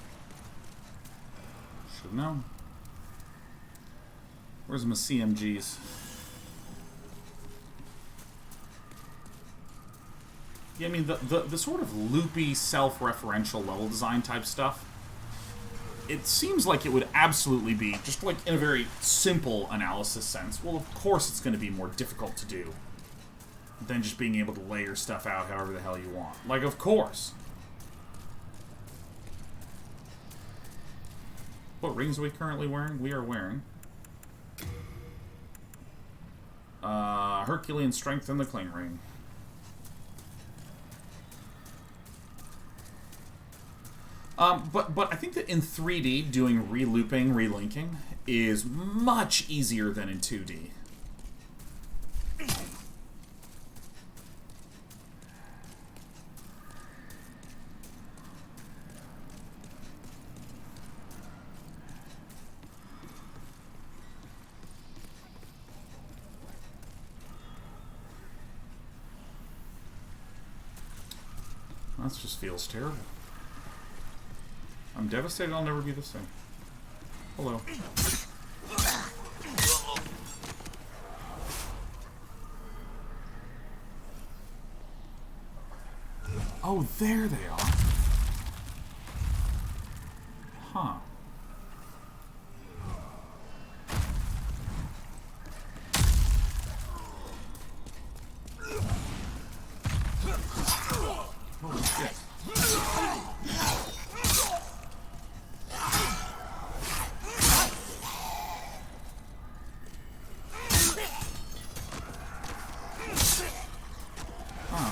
Should have known. Where's my CMGs? Yeah, I mean, the sort of loopy, self-referential level design type stuff, it seems like it would absolutely be, just like in a very simple analysis sense, well, of course it's going to be more difficult to do than just being able to layer stuff out however the hell you want. Like, of course. What rings are we currently wearing? We are wearing Herculean Strength and the Cling Ring. But I think that in 3D, doing re-looping, relinking is much easier than in 2D. That just feels terrible. I'm devastated I'll never be the same. Hello. Oh, there they are. Huh. Holy shit.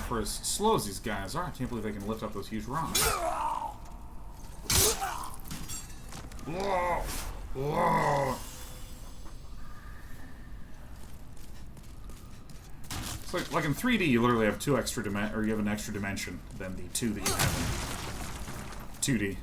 For as slow as these guys are, I can't believe they can lift up those huge rocks. Whoa! Whoa! It's like in 3D, you literally have two extra or you have an extra dimension than the two that you have in 2D.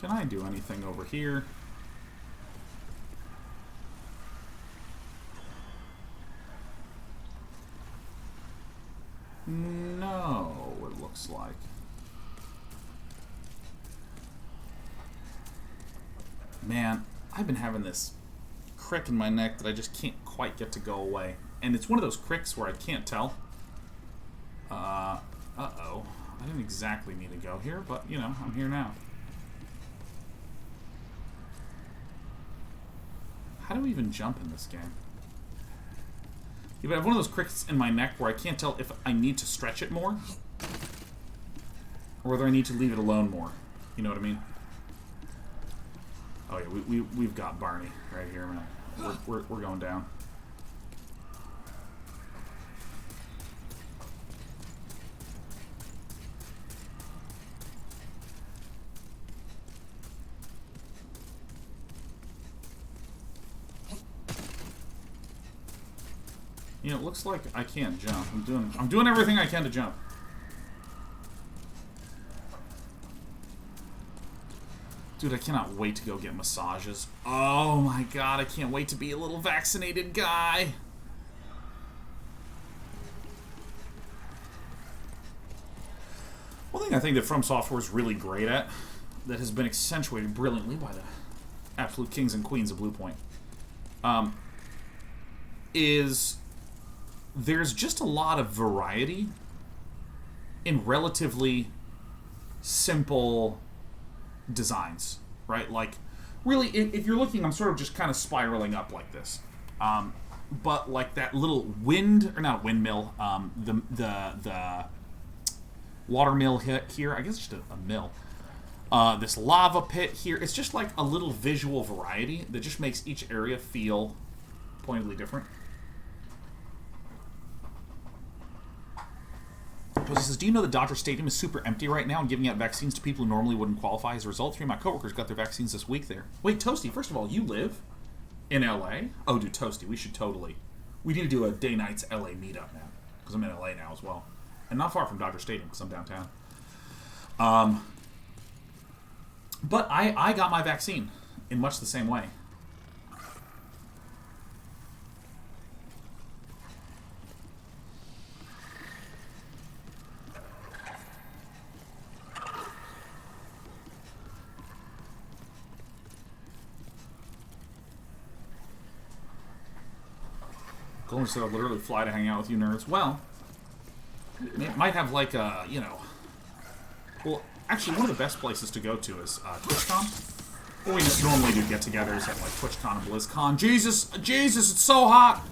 Can I do anything over here? No, it looks like. Man, I've been having this crick in my neck that I just can't quite get to go away. And it's one of those cricks where I can't tell Uh-oh. I didn't exactly mean to go here, but, you know, I'm here now. How do we even jump in this game? Yeah, but I have one of those crickets in my neck where I can't tell if I need to stretch it more or whether I need to leave it alone more. You know what I mean? Oh yeah, we've got Barney right here, man. We're going down. You know, it looks like I can't jump. I'm doing everything I can to jump. Dude, I cannot wait to go get massages. Oh my god, I can't wait to be a little vaccinated guy. One thing I think that From Software is really great at, that has been accentuated brilliantly by the absolute kings and queens of Bluepoint, is there's just a lot of variety in relatively simple designs, right? Like, really, if you're looking, I'm sort of just kind of spiraling up like this. But like that little wind, or not windmill, the water mill here, I guess it's just a mill. This lava pit here, it's just like a little visual variety that just makes each area feel pointedly different. He says, do you know that Dodger Stadium is super empty right now and giving out vaccines to people who normally wouldn't qualify? As a result, 3 of my coworkers got their vaccines this week there. Wait, Toasty, first of all, you live in LA? Oh, dude, Toasty, we need to do a day-nights LA meetup now, because I'm in LA now as well. And not far from Dodger Stadium, because I'm downtown. But I got my vaccine in much the same way. Golden said I'll literally fly to hang out with you nerds. Well, it might have like a, you know... Well, actually, one of the best places to go to is TwitchCon. Where we normally do get-togethers at like TwitchCon and BlizzCon. Jesus, it's so hot!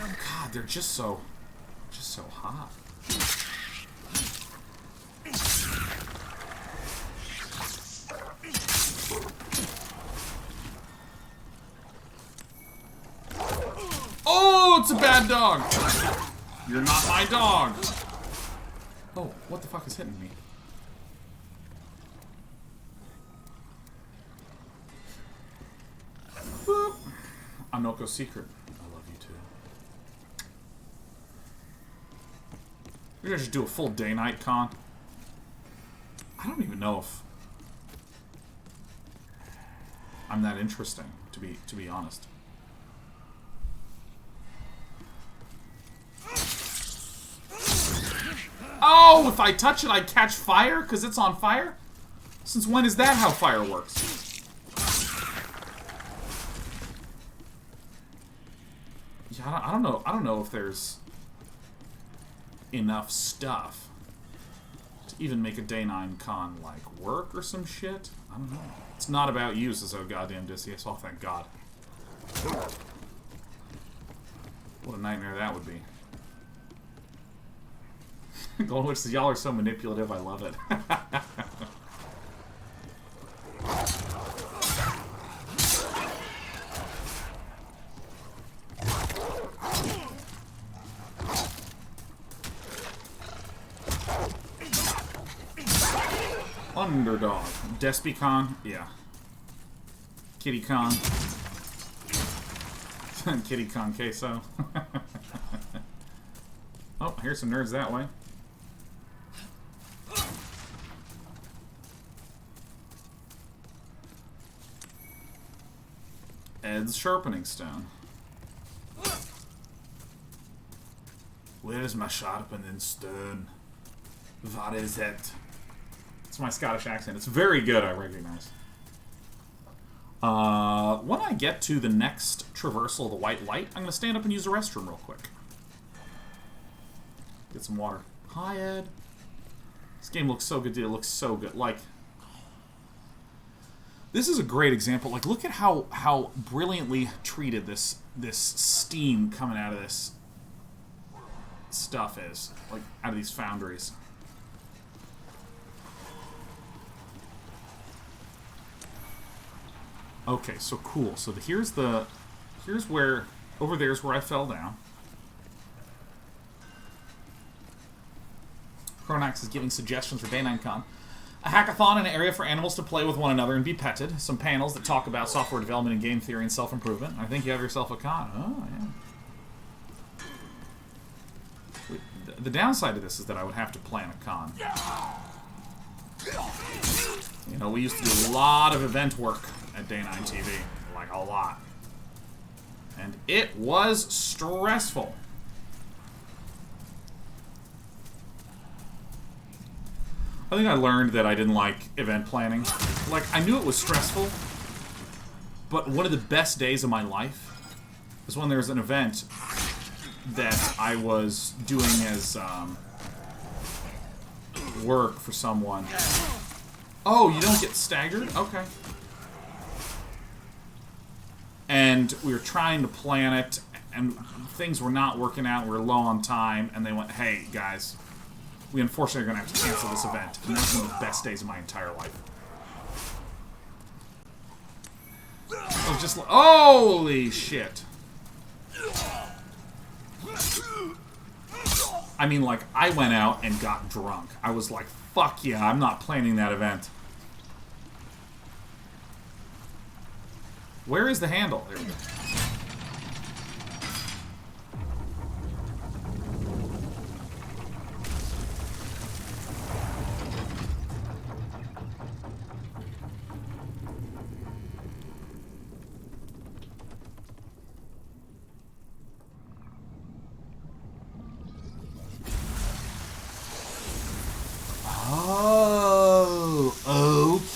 God, they're just so hot. Oh, it's a bad dog. You're not my dog. Oh, what the fuck is hitting me? Boop. Anoko's secret. I love you too. We're gonna just do a full day-night con. I don't even know if I'm that interesting, to be honest. Oh, if I touch it, I catch fire because it's on fire? Since when is that how fire works? Yeah, I don't know. I don't know if there's enough stuff to even make a day 9 con like work or some shit. I don't know. It's not about you, says oh goddamn Odysseus. Oh, thank God. What a nightmare that would be. Golden Witch says, y'all are so manipulative, I love it. Underdog. Despicon? Yeah. KittyCon. KittyCon queso. Oh, here's some nerds that way. Ed's sharpening stone. Where's my sharpening stone? What is it? It's my Scottish accent. It's very good, I recognize. When I get to the next traversal of the white light, I'm going to stand up and use the restroom real quick. Get some water. Hi, Ed. This game looks so good, dude. It looks so good. Like, this is a great example. Like, look at how brilliantly treated this steam coming out of this stuff is. Like, out of these foundries. Okay, so cool. So here's where, over there's where I fell down. Chronax is giving suggestions for Day 9 Con. A hackathon, an area for animals to play with one another and be petted. Some panels that talk about software development and game theory and self-improvement. I think you have yourself a con. Oh, yeah. The downside of this is that I would have to plan a con. You know, we used to do a lot of event work at Day 9 TV. Like, a lot. And it was stressful. I think I learned that I didn't like event planning. Like, I knew it was stressful, but one of the best days of my life is when there was an event that I was doing as work for someone. Oh, you don't get staggered? Okay. And we were trying to plan it, and things were not working out. We were low on time, and they went, hey, guys, we unfortunately are going to have to cancel this event. And that's one of the best days of my entire life. I was just like, holy shit. I mean, like, I went out and got drunk. I was like, fuck yeah, I'm not planning that event. Where is the handle? There we go. Oh,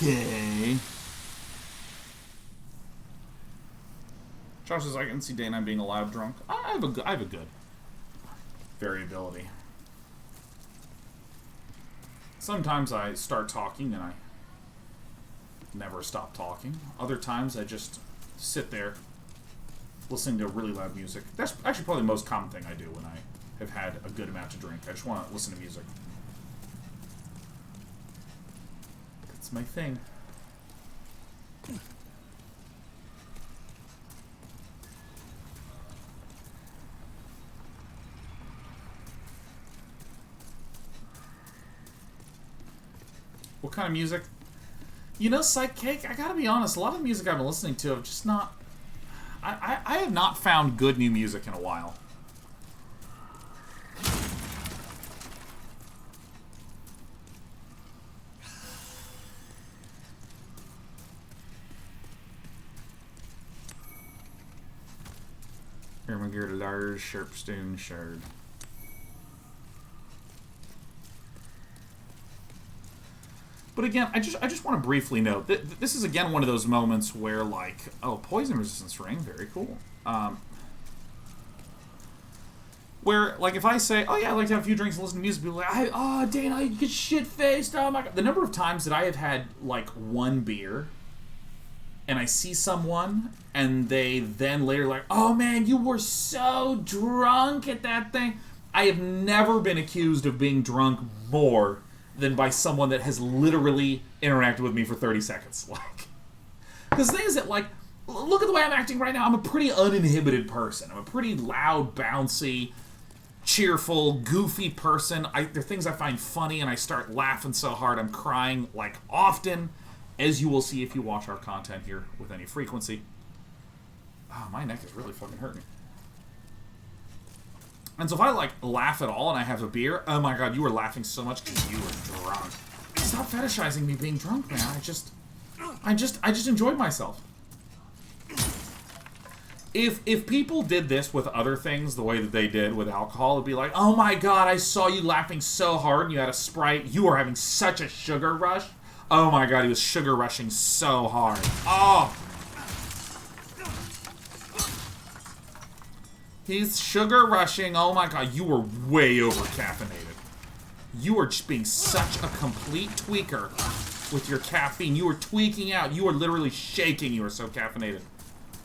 okay. Josh says, I can see Day 9 being a loud drunk. I have a good variability. Sometimes I start talking and I never stop talking. Other times I just sit there listening to really loud music. That's actually probably the most common thing I do when I have had a good amount to drink. I just want to listen to music. That's my thing. What kind of music? You know, Psych Cake, I gotta be honest, a lot of the music I've been listening to have just not... I have not found good new music in a while. Ermengear, large, sharpstone, shard. But again, I just want to briefly note that this is again one of those moments where, like, oh, poison resistance ring, very cool. Where, like, if I say, oh yeah, I like to have a few drinks and listen to music, people are like, oh, Dana, you get shit-faced, oh my god. The number of times that I have had, like, one beer, and I see someone, and they then later like, oh man, you were so drunk at that thing. I have never been accused of being drunk more than by someone that has literally interacted with me for 30 seconds. Like, because the thing is that, like, look at the way I'm acting right now. I'm a pretty uninhibited person. I'm a pretty loud, bouncy, cheerful, goofy person. There are things I find funny, and I start laughing so hard I'm crying, like, often, as you will see if you watch our content here with any frequency. Oh, my neck is really fucking hurting. And so if I, like, laugh at all and I have a beer, oh my god, you were laughing so much because you were drunk. Stop fetishizing me being drunk, man. I just enjoyed myself. If people did this with other things the way that they did with alcohol, it'd be like, oh my god, I saw you laughing so hard and you had a Sprite. You were having such a sugar rush. Oh my god, he was sugar rushing so hard. Oh! He's sugar rushing. Oh my god, you were way over caffeinated. You were just being such a complete tweaker with your caffeine. You were tweaking out. You were literally shaking. You were so caffeinated.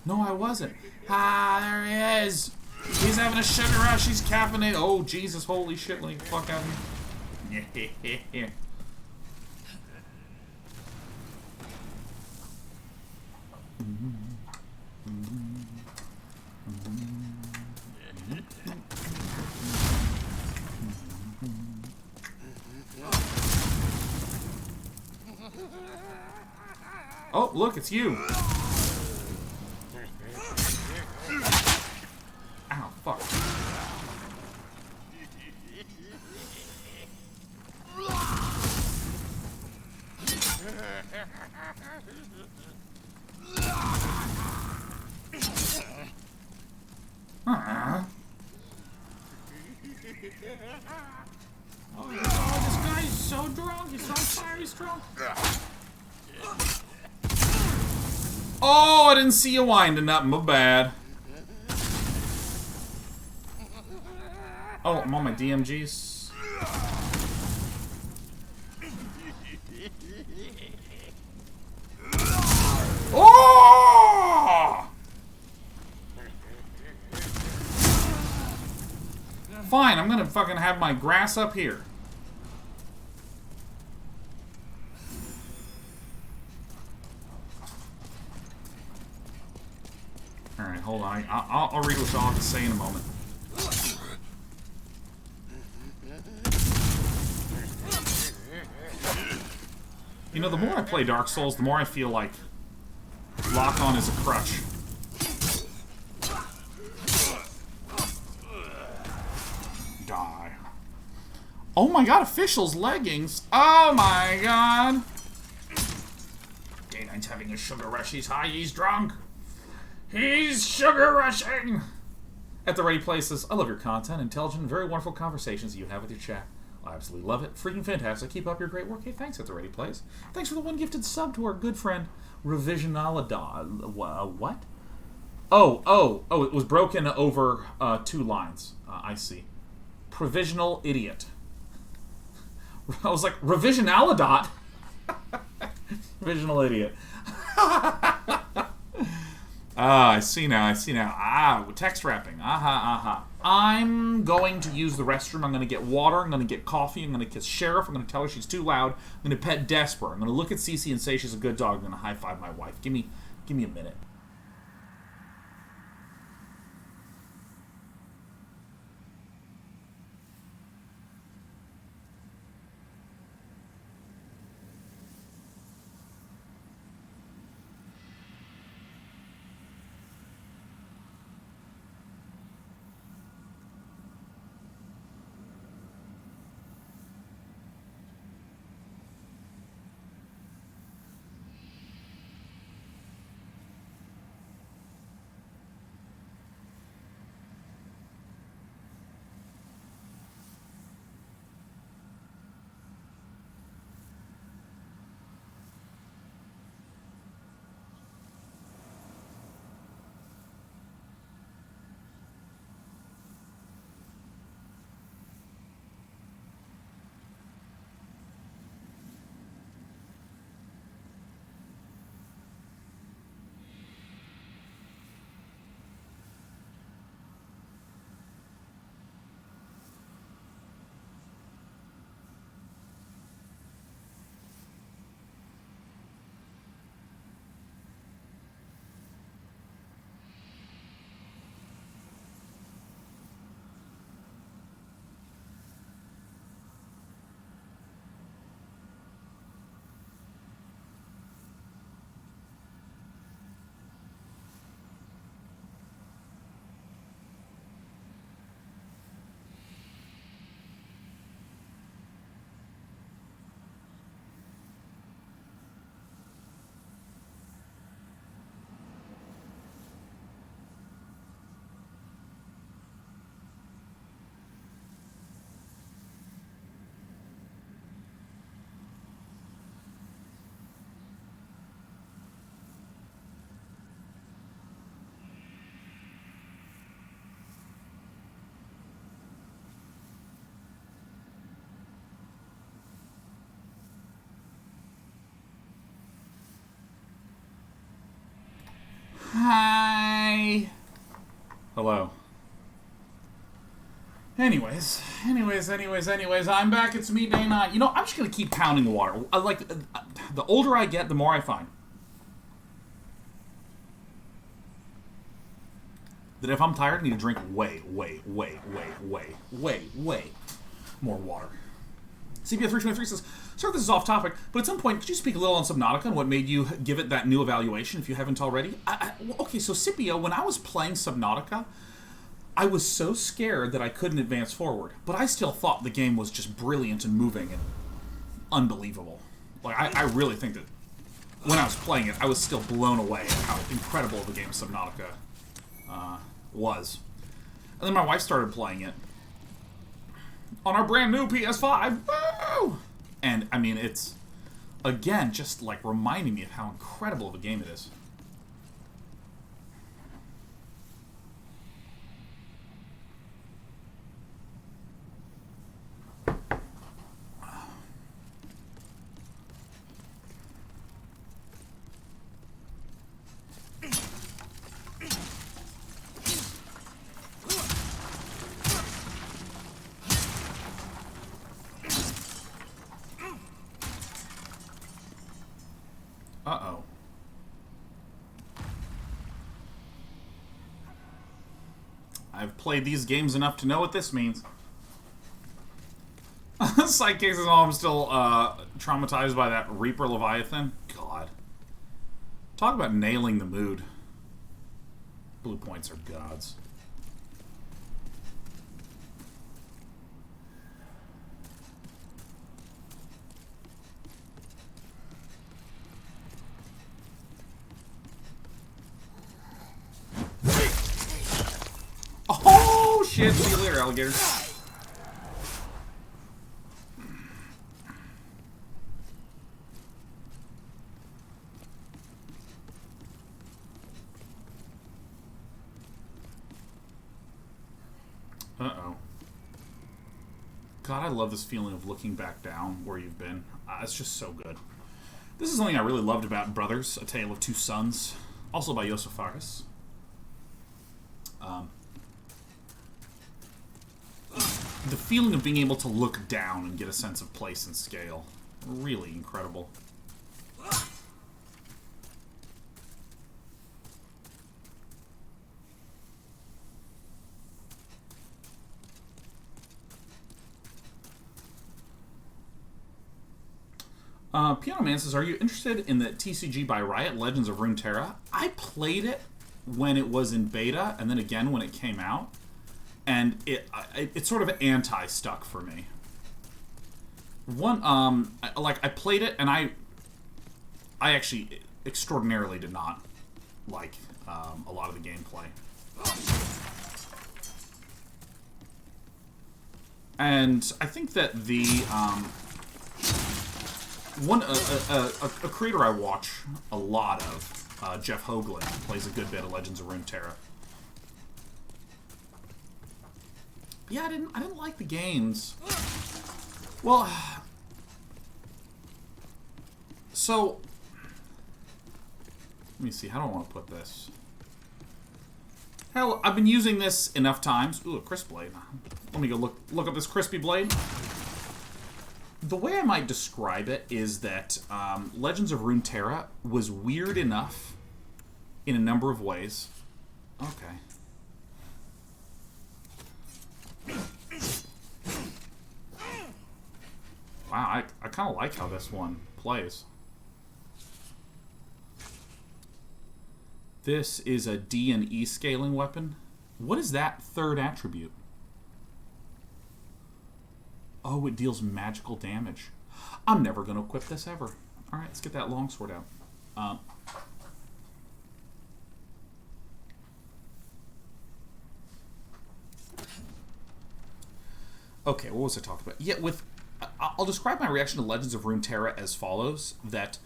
No, I wasn't. Ah, there he is. He's having a sugar rush. He's caffeinated. Oh, Jesus, holy shit. Let me get the fuck out of here. Oh, look, it's you. Ow, fuck. Oh, this guy is so drunk. He's so fire. He's drunk. Oh, I didn't see you winding up. My bad. Oh, I'm on my DMGs. Oh! Fine, I'm gonna fucking have my grass up here. Alright, hold on. I'll read what y'all have to say in a moment. You know, the more I play Dark Souls, the more I feel like lock-on is a crutch. Die. Oh my god, officials leggings. Oh my god. Day9's having a sugar rush. He's high, he's drunk. He's sugar rushing. At the Ready Places, I love your content, intelligent, and very wonderful conversations you have with your chat. I absolutely love it. Freaking fantastic. Keep up your great work. Hey, thanks at the Ready Place. Thanks for the one gifted sub to our good friend, Revisionalada. What? Oh, it was broken over 2 lines. I see. Provisional idiot. I was like, Revisionalidot? Provisional idiot. I see now. Ah, text wrapping. Aha. I'm going to use the restroom. I'm going to get water. I'm going to get coffee. I'm going to kiss Sheriff. I'm going to tell her she's too loud. I'm going to pet Desper. I'm going to look at Cece and say she's a good dog. I'm going to high-five my wife. Give me a minute. Hi. Hello. Anyways, I'm back. It's me, day 9. You know, I'm just gonna keep pounding water. The older I get, the more I find that if I'm tired, I need to drink way more water. CPF323 says, "Sir, this is off topic, but at some point, could you speak a little on Subnautica and what made you give it that new evaluation if you haven't already?" Okay, so Scipio, when I was playing Subnautica, I was so scared that I couldn't advance forward, but I still thought the game was just brilliant and moving and unbelievable. Like, I really think that when I was playing it, I was still blown away at how incredible of a game Subnautica was. And then my wife started playing it on our brand new PS5. Woo! And, I mean, it's, again, just, like, reminding me of how incredible of a game it is. Uh-oh. I've played these games enough to know what this means. Side cases, I'm still traumatized by that Reaper Leviathan. God. Talk about nailing the mood. Blue points are gods. Oh, shit. See you later, alligator. Uh-oh. God, I love this feeling of looking back down where you've been. It's just so good. This is something I really loved about Brothers, A Tale of Two Sons, also by Josef Fares. The feeling of being able to look down and get a sense of place and scale. Really incredible. Piano Man says, "Are you interested in the TCG by Riot, Legends of Runeterra?" I played it when it was in beta, and then again when it came out, and it's sort of anti-stuck for me. I played it, and I actually extraordinarily did not like a lot of the gameplay. And I think that the a creator I watch a lot of, Jeff Hoagland, plays a good bit of Legends of Runeterra. Yeah, I didn't like the games. Well, so let me see. How do I want to put this? Hell, I've been using this enough times. Ooh, a crisp blade. Let me go look up this crispy blade. The way I might describe it is that Legends of Runeterra was weird enough in a number of ways. Okay. Wow, I kind of like how this one plays. This is a D and E scaling weapon. What is that third attribute? Oh, it deals magical damage. I'm never going to equip this ever. Alright, let's get that longsword out. Okay, what was I talking about? Yeah, I'll describe my reaction to Legends of Runeterra as follows. That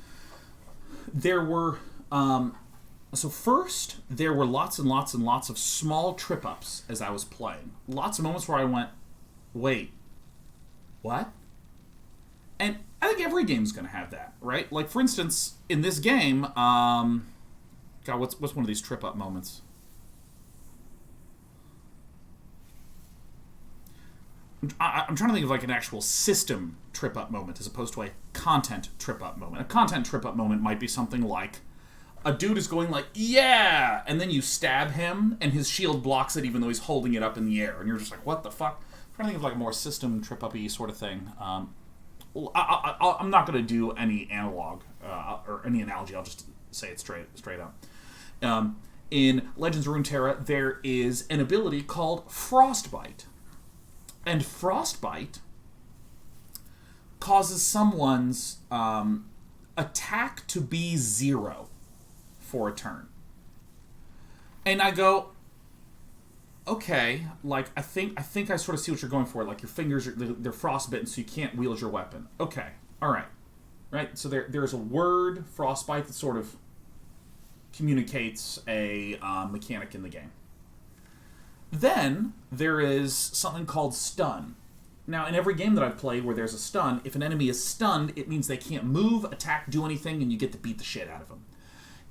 there were... So first, there were lots and lots and lots of small trip-ups as I was playing. Lots of moments where I went, wait, what? And I think every game's going to have that, right? Like, for instance, in this game, God, what's one of these trip-up moments? I'm trying to think of like an actual system trip-up moment as opposed to a content trip-up moment. A content trip-up moment might be something like a dude is going like, yeah! And then you stab him, and his shield blocks it even though he's holding it up in the air. And you're just like, what the fuck? I'm trying to think of like a more system trip-up-y sort of thing. I'm not going to do any analog or any analogy. I'll just say it straight up. In Legends of Runeterra, there is an ability called Frostbite. And Frostbite causes someone's attack to be 0 for a turn. And I go, okay, like I think I sort of see what you're going for. Like your fingers they're frostbitten, so you can't wield your weapon. Okay, all right, right. So there's a word, Frostbite, that sort of communicates a mechanic in the game. Then there is something called stun. Now, in every game that I've played where there's a stun, if an enemy is stunned, it means they can't move, attack, do anything, and you get to beat the shit out of them.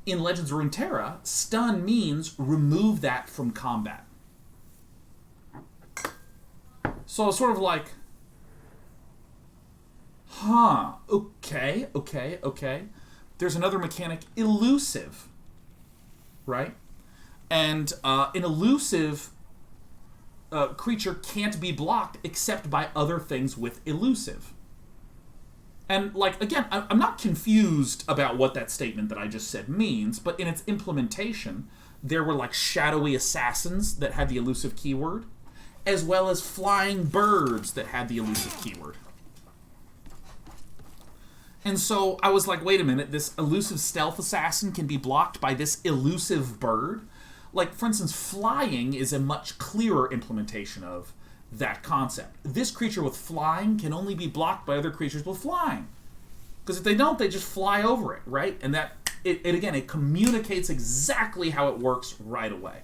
In Legends of Runeterra, stun means remove that from combat. So it's sort of like, okay. There's another mechanic, elusive, right? And an elusive creature can't be blocked except by other things with elusive. And, like, again, I'm not confused about what that statement that I just said means, but in its implementation, there were, like, shadowy assassins that had the elusive keyword, as well as flying birds that had the elusive keyword. And so I was like, wait a minute, this elusive stealth assassin can be blocked by this elusive bird? Like, for instance, flying is a much clearer implementation of that concept. This creature with flying can only be blocked by other creatures with flying. Because if they don't, they just fly over it, right? And that, it communicates exactly how it works right away.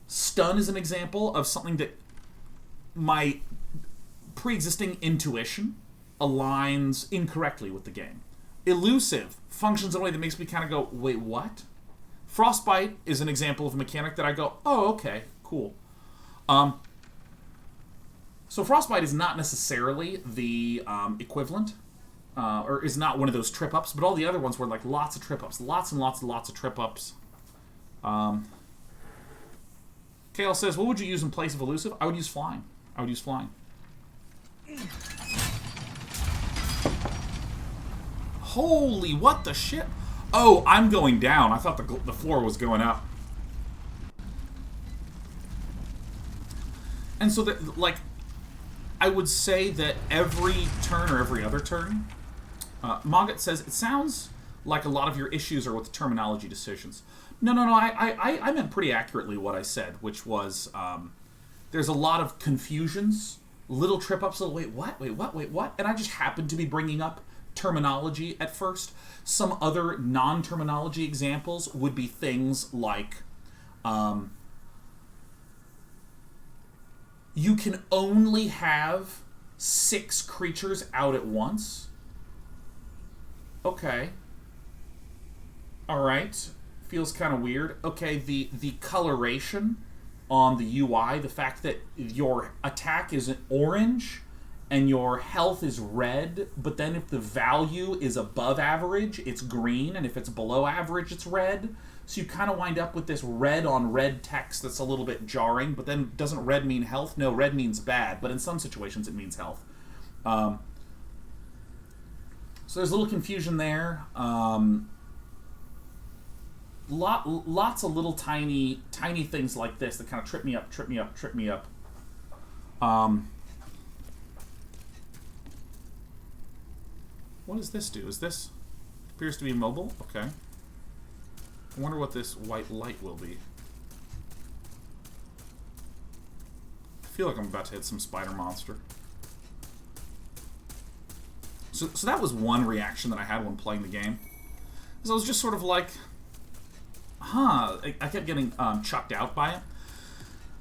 Stun is an example of something that my pre-existing intuition aligns incorrectly with the game. Elusive functions in a way that makes me kind of go, wait, what? Frostbite is an example of a mechanic that I go, oh, okay, cool. So Frostbite is not necessarily the equivalent, or is not one of those trip-ups, but all the other ones were like lots of trip-ups. Lots and lots and lots of trip-ups. Kale says, what would you use in place of elusive? I would use flying. Holy, what the shit? Oh, I'm going down. I thought the floor was going up. And so, that, like, I would say that every turn or every other turn, Mogget says, it sounds like a lot of your issues are with the terminology decisions. No, I meant pretty accurately what I said, which was, there's a lot of confusions, little trip-ups, wait, what? And I just happened to be bringing up terminology at first. Some other non-terminology examples would be things like, you can only have 6 creatures out at once. Okay. Alright. Feels kind of weird. Okay, the coloration on the UI, the fact that your attack is orange and your health is red, but then if the value is above average, it's green, and if it's below average, it's red. So you kind of wind up with this red on red text that's a little bit jarring, but then doesn't red mean health? No, red means bad, but in some situations it means health. So there's a little confusion there. Lots of little tiny things like this that kind of trip me up. What does this do? Is this appears to be mobile? Okay. I wonder what this white light will be. I feel like I'm about to hit some spider monster. So that was one reaction that I had when playing the game. Because I was just sort of like, I kept getting chucked out by it.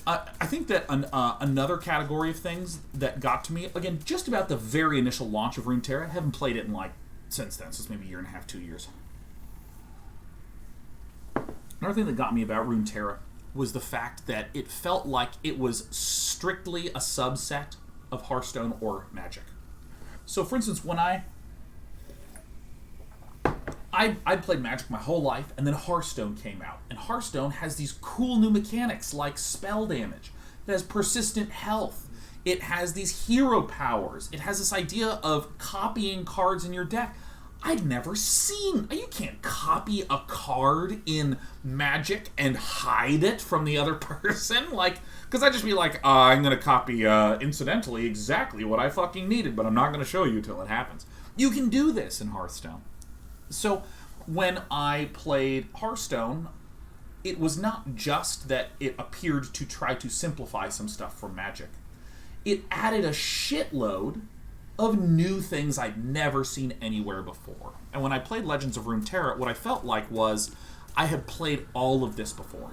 I think that another category of things that got to me, again, just about the very initial launch of Runeterra, I haven't played it in, like, since then, so it's maybe a year and a half, 2 years. Another thing that got me about Runeterra was the fact that it felt like it was strictly a subset of Hearthstone or Magic. So, for instance, when I played Magic my whole life, and then Hearthstone came out. And Hearthstone has these cool new mechanics like spell damage. It has persistent health. It has these hero powers. It has this idea of copying cards in your deck. I'd never seen. You can't copy a card in Magic and hide it from the other person. Like, because I'd just be like, I'm going to copy, incidentally, exactly what I fucking needed, but I'm not going to show you till it happens. You can do this in Hearthstone. So, when I played Hearthstone, it was not just that it appeared to try to simplify some stuff from Magic. It added a shitload of new things I'd never seen anywhere before. And when I played Legends of Runeterra, what I felt like was I had played all of this before.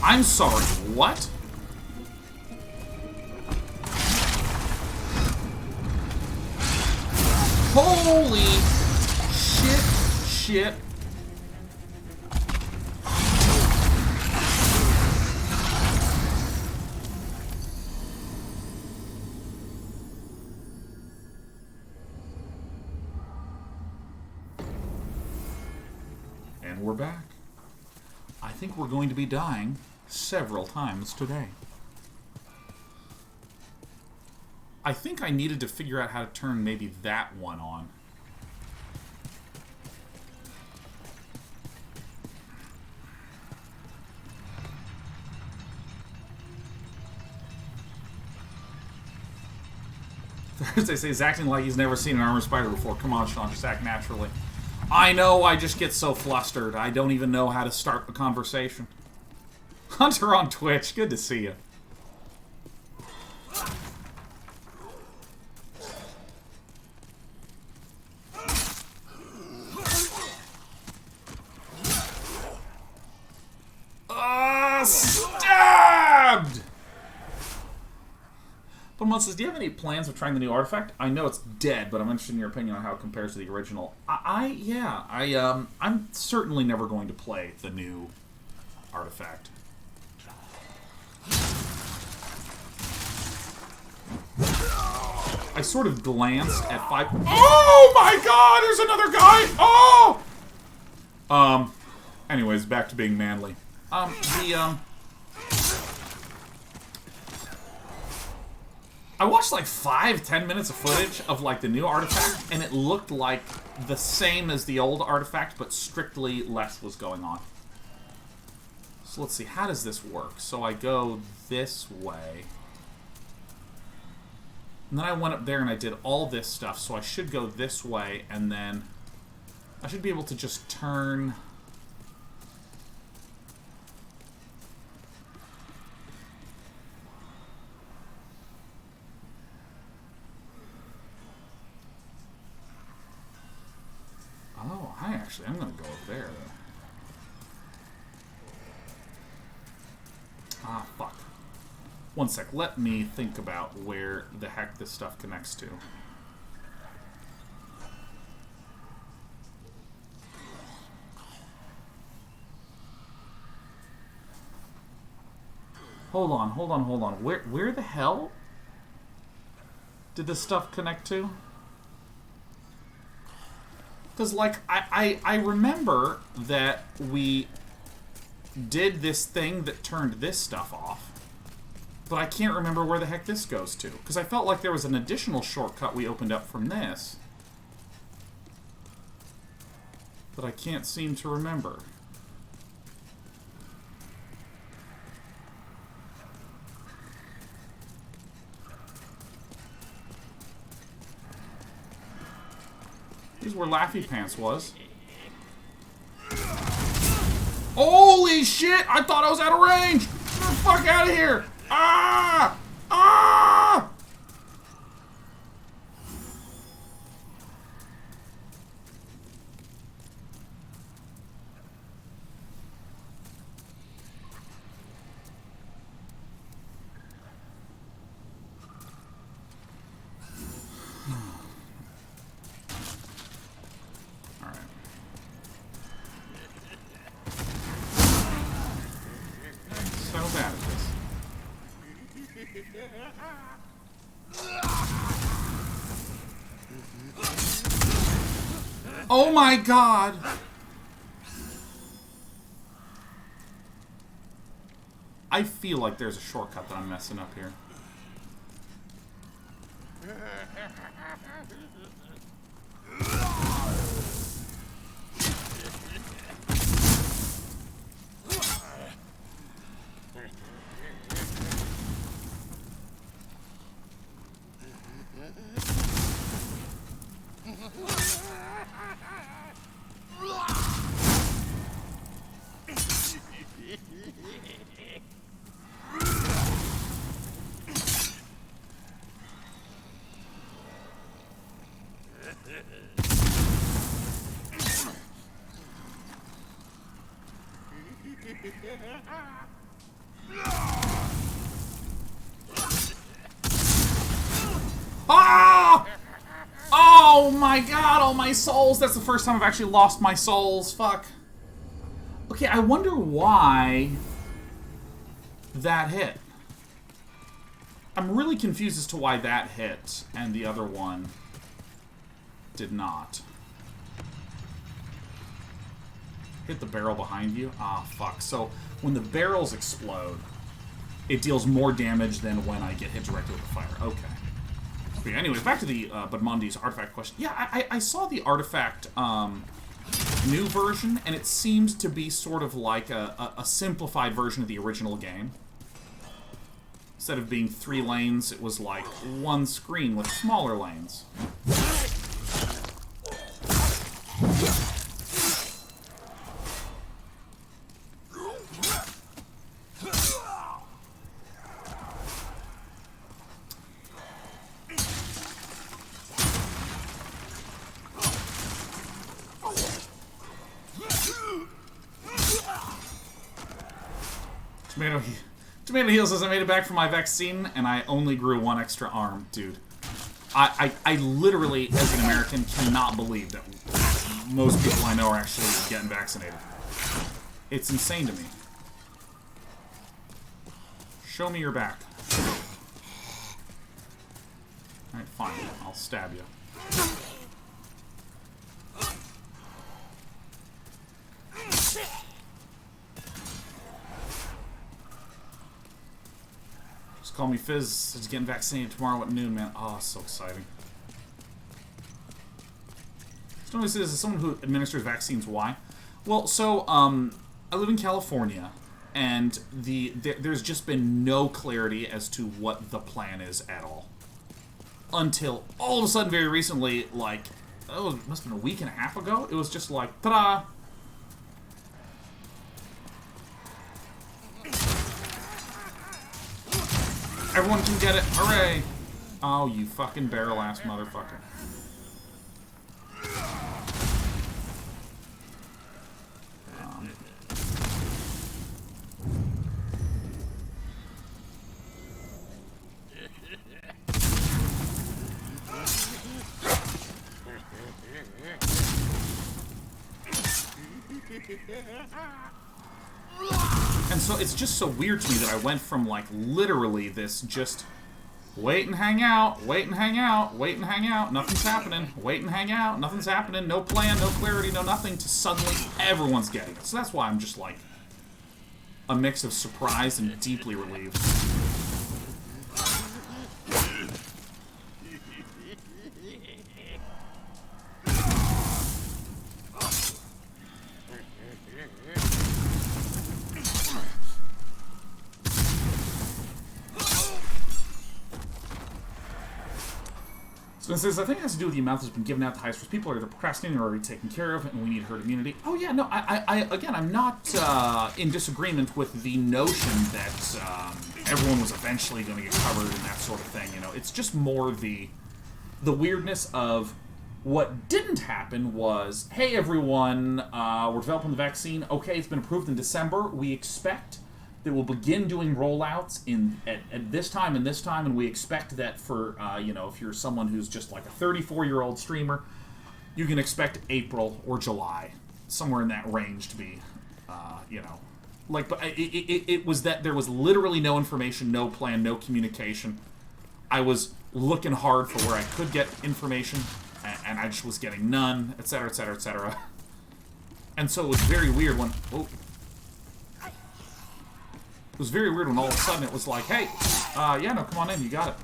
I'm sorry, what? Holy shit. And we're back. I think we're going to be dying several times today. I think I needed to figure out how to turn maybe that one on. Thursday says he's acting like he's never seen an armored spider before. Come on, Sean, just act naturally. I know, I just get so flustered. I don't even know how to start a conversation. Hunter on Twitch, good to see you. Stabbed! But Mom says, do you have any plans of trying the new artifact? I know it's dead, but I'm interested in your opinion on how it compares to the original. I'm certainly never going to play the new artifact. I sort of glanced at 5. Oh my god, there's another guy! Oh! Anyways, back to being manly. I watched like 5-10 minutes of footage of like the new artifact, and it looked like the same as the old artifact, but strictly less was going on. So let's see, how does this work? So I go this way. And then I went up there and I did all this stuff, so I should go this way, and then I should be able to just turn... Oh, I'm gonna go up there. Ah, fuck. One sec, let me think about where the heck this stuff connects to. Hold on. Where the hell did this stuff connect to? Because, like, I remember that we did this thing that turned this stuff off. But I can't remember where the heck this goes to. Because I felt like there was an additional shortcut we opened up from this. But I can't seem to remember. Here's where Laffy Pants was. Holy shit! I thought I was out of range! Get the fuck out of here! Ah! Ah! Oh my god! I feel like there's a shortcut that I'm messing up here. Ah! Oh my god, all my souls! That's the first time I've actually lost my souls. Fuck. Okay, I wonder why that hit. I'm really confused as to why that hit and the other one did not. Hit the barrel behind you? Ah, fuck. So, when the barrels explode, it deals more damage than when I get hit directly with the fire. Okay. Okay, anyways, back to the Badmondi's artifact question. Yeah, I saw the artifact new version, and it seems to be sort of like a simplified version of the original game. Instead of being 3 lanes, it was like 1 screen with smaller lanes. Tomato Heel says, I made it back from my vaccine, and I only grew 1 extra arm. Dude. I literally, as an American, cannot believe that most people I know are actually getting vaccinated. It's insane to me. Show me your back. Alright, fine. I'll stab you. Call me Fizz. He's getting vaccinated tomorrow at noon, man. Oh, so exciting. Stoney says, as someone who administers vaccines, why? Well, so, I live in California, and there's just been no clarity as to what the plan is at all. Until, all of a sudden, very recently, like, oh, it must have been a week and a half ago, it was just like, ta-da! Everyone can get it. Hooray! Oh, you fucking barrel-ass motherfucker. And so it's just so weird to me that I went from, like, literally this just wait and hang out, wait and hang out, wait and hang out, nothing's happening, wait and hang out, nothing's happening, no plan, no clarity, no nothing, to suddenly everyone's getting it. So that's why I'm just, like, a mix of surprised and deeply relieved. So it says, I think it has to do with the amount that's been given out to high-stress people, or they're procrastinating or already taken care of, and we need herd immunity. Oh yeah, no, again, I'm not in disagreement with the notion that everyone was eventually going to get covered and that sort of thing. You know, it's just more the weirdness of what didn't happen was, hey everyone, we're developing the vaccine. Okay, it's been approved in December. We expect that we'll begin doing rollouts at this time and this time, and we expect that for, you know, if you're someone who's just like a 34-year-old streamer, you can expect April or July, somewhere in that range to be, you know, Like, but it was that there was literally no information, no plan, no communication. I was looking hard for where I could get information, and I just was getting none, etc., etc., etc. And so it was very weird when... Oh. It was very weird when all of a sudden it was like, hey, yeah, no, come on in, you got it.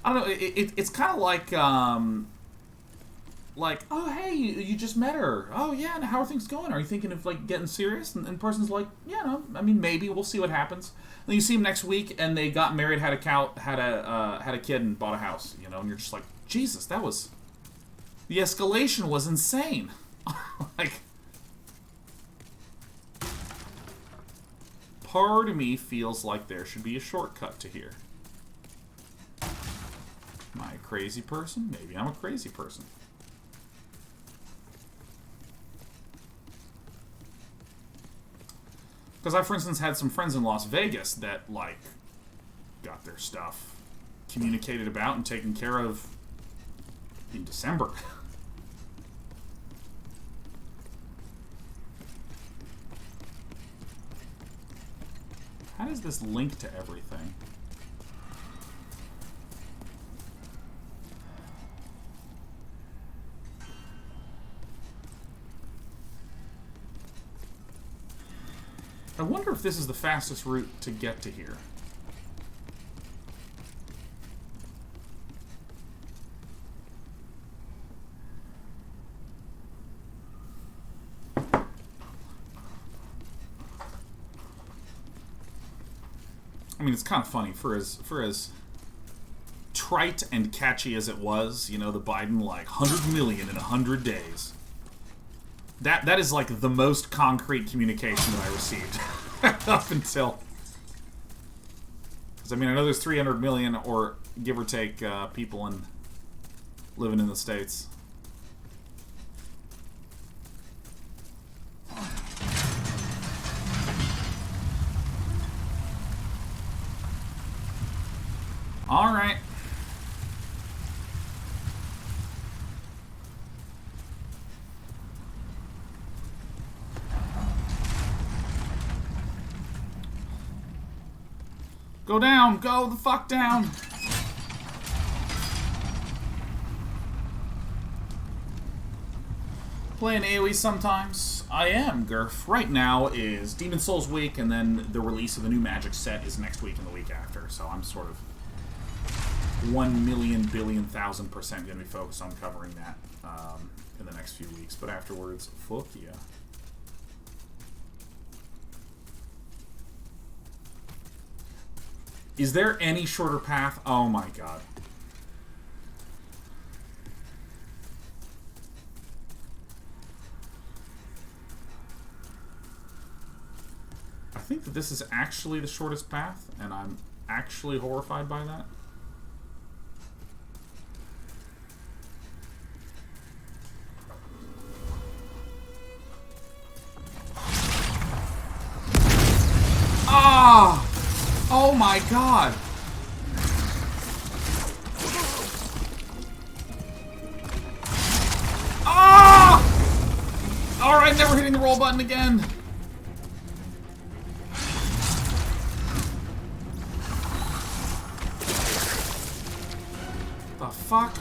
I don't know, it's kind of like, oh, hey, you just met her. Oh, yeah, and how are things going? Are you thinking of, like, getting serious? And the person's like, yeah, no, I mean, maybe, we'll see what happens. And then you see them next week, and they got married, had a kid, and bought a house, you know, and you're just like, Jesus, that was... The escalation was insane. Like... Part of me feels like there should be a shortcut to here. Am I a crazy person? Maybe I'm a crazy person. Because I, for instance, had some friends in Las Vegas that, like, got their stuff communicated about and taken care of in December. How does this link to everything? I wonder if this is the fastest route to get to here. I mean, it's kind of funny for as trite and catchy as it was, you know, the Biden, like, 100 million in 100 days. That is, like, the most concrete communication that I received up until... Because, I mean, I know there's 300 million, or give or take, people living in the States. All right. Go down! Go the fuck down! Playing AoE sometimes? I am, Gurf. Right now is Demon Souls week, and then the release of the new Magic set is next week and the week after, so I'm sort of 1,000,000,000,000,000% going to be focused on covering that in the next few weeks. But afterwards, fuck yeah. Is there any shorter path? Oh my god. I think that this is actually the shortest path, and I'm actually horrified by that. Ah! Oh my god! Ah! Alright, never hitting the roll button again. The fuck?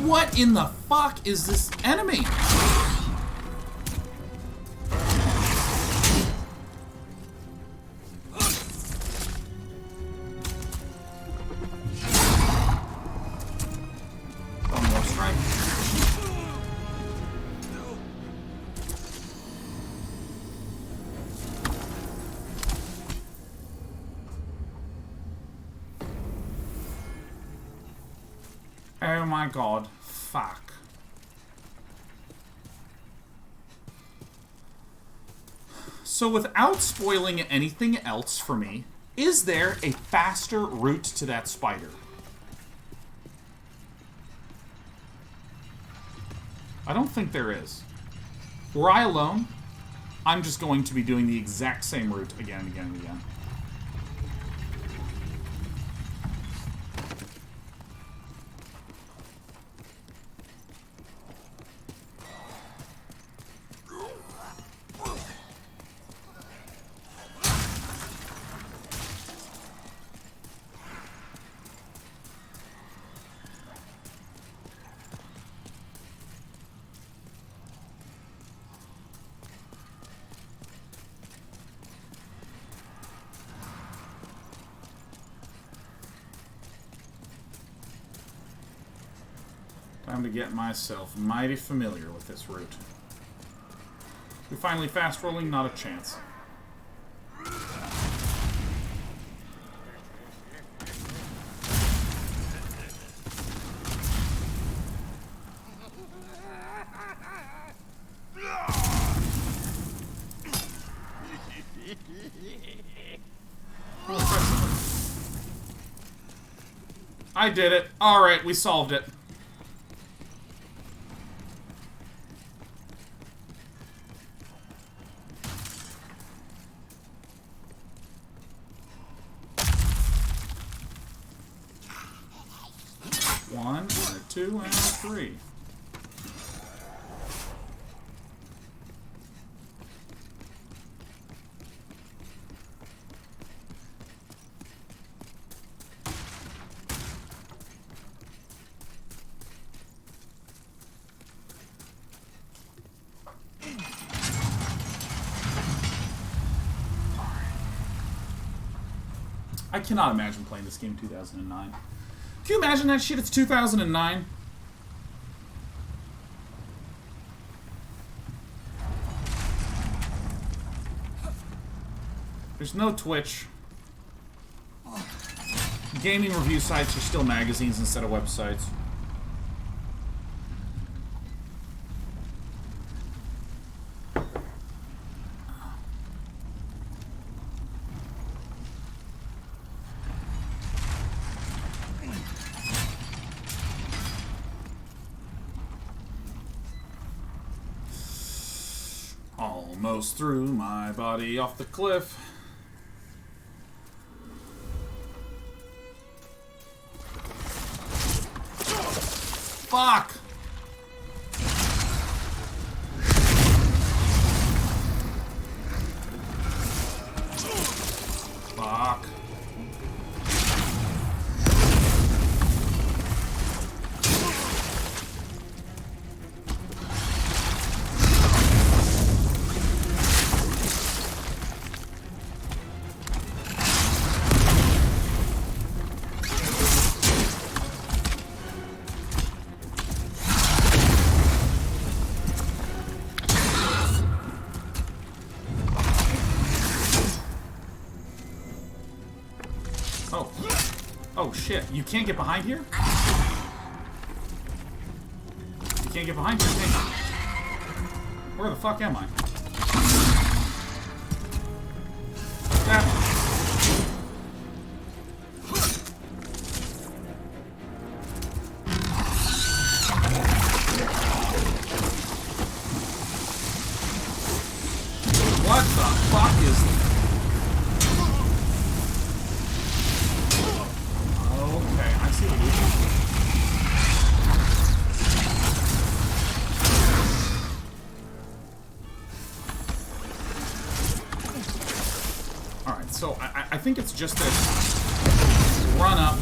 What in the fuck is this enemy? One more strike. Oh my god. Fuck. So without spoiling anything else for me, is there a faster route to that spider? I don't think there is. Were I alone, I'm just going to be doing the exact same route again and again and again. Time to get myself mighty familiar with this route. We finally fast rolling, not a chance. I did it. Alright, we solved it. One, and a two, and a three. I cannot imagine playing this game in 2009. Can you imagine that shit? It's 2009. There's no Twitch. Gaming review sites are still magazines instead of websites. Almost threw my body off the cliff. Fuck! Fuck. Oh shit, you can't get behind here? You can't get behind here, can you? Where the fuck am I? That one. What the fuck is this? Alright, so I think it's just this run up.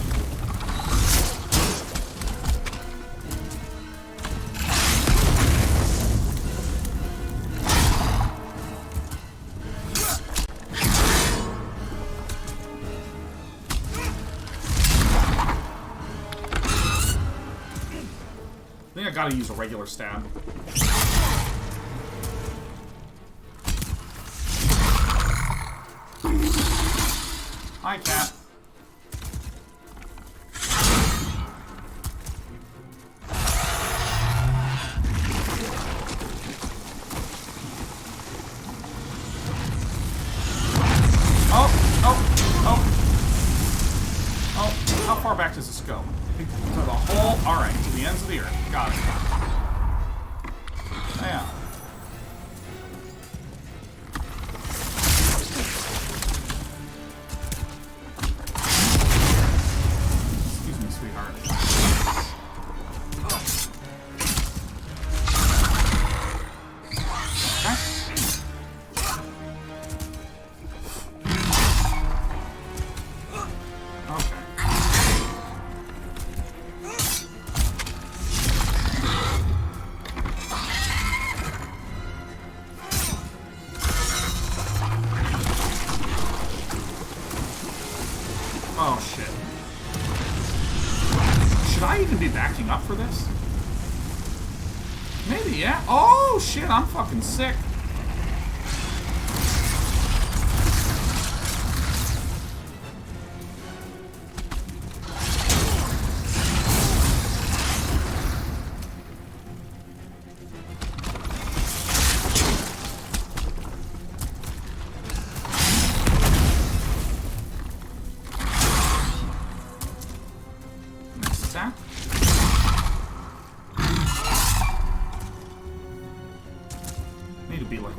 I think I gotta use a regular stab. Hi, cat. Oh, how far back does this go? To the whole... Alright, to the ends of the earth. Got it. Yeah. up for this? Maybe, yeah. Oh, shit, I'm fucking sick.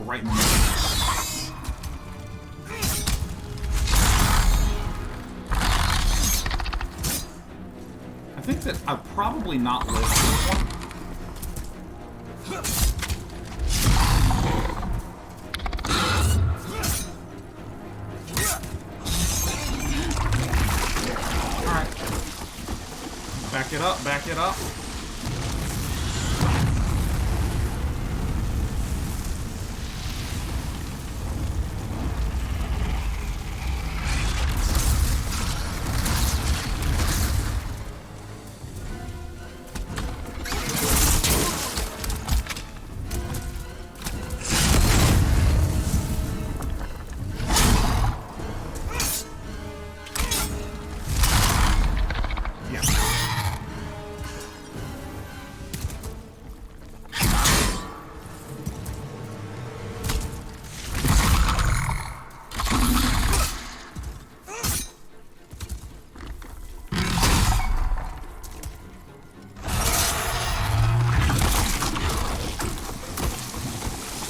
Right in the middle. I think that I'll probably not live this one. Alright. Back it up, back it up.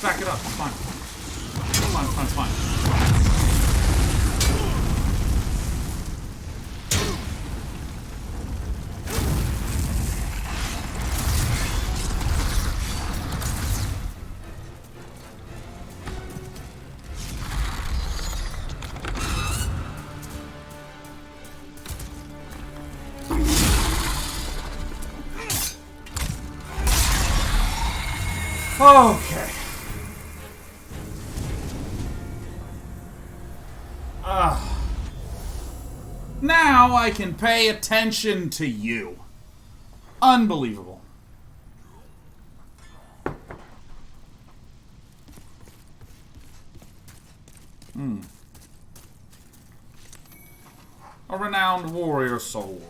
Back it up, it's fine. It's fine, it's fine, it's fine. Okay. Now I can pay attention to you. Unbelievable. A renowned warrior soul.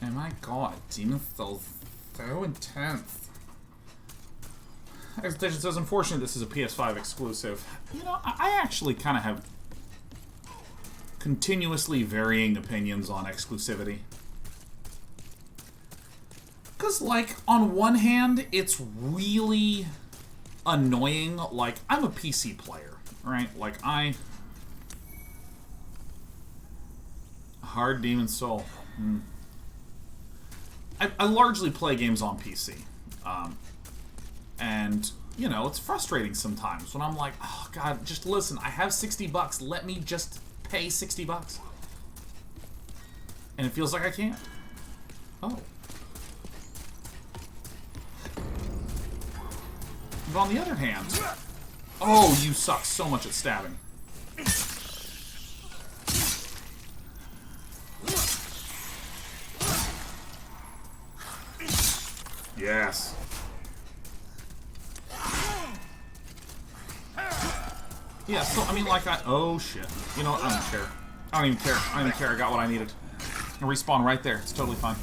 And my god, Demon Souls so intense. It says, unfortunately, this is a PS5 exclusive. You know, I actually kind of have continuously varying opinions on exclusivity. Because, like, on one hand, it's really annoying. Like, I'm a PC player, right? Like, Hard Demon Soul. I largely play games on PC. And, you know, it's frustrating sometimes when I'm like, oh, God, just listen, I have $60. Let me just pay $60. And it feels like I can't. Oh. But on the other hand... Oh, you suck so much at stabbing. Yes. Yeah, so, I mean, like, oh, shit. You know what? I don't care. I don't even care. I don't even care. I got what I needed. I respawn right there. It's totally fine.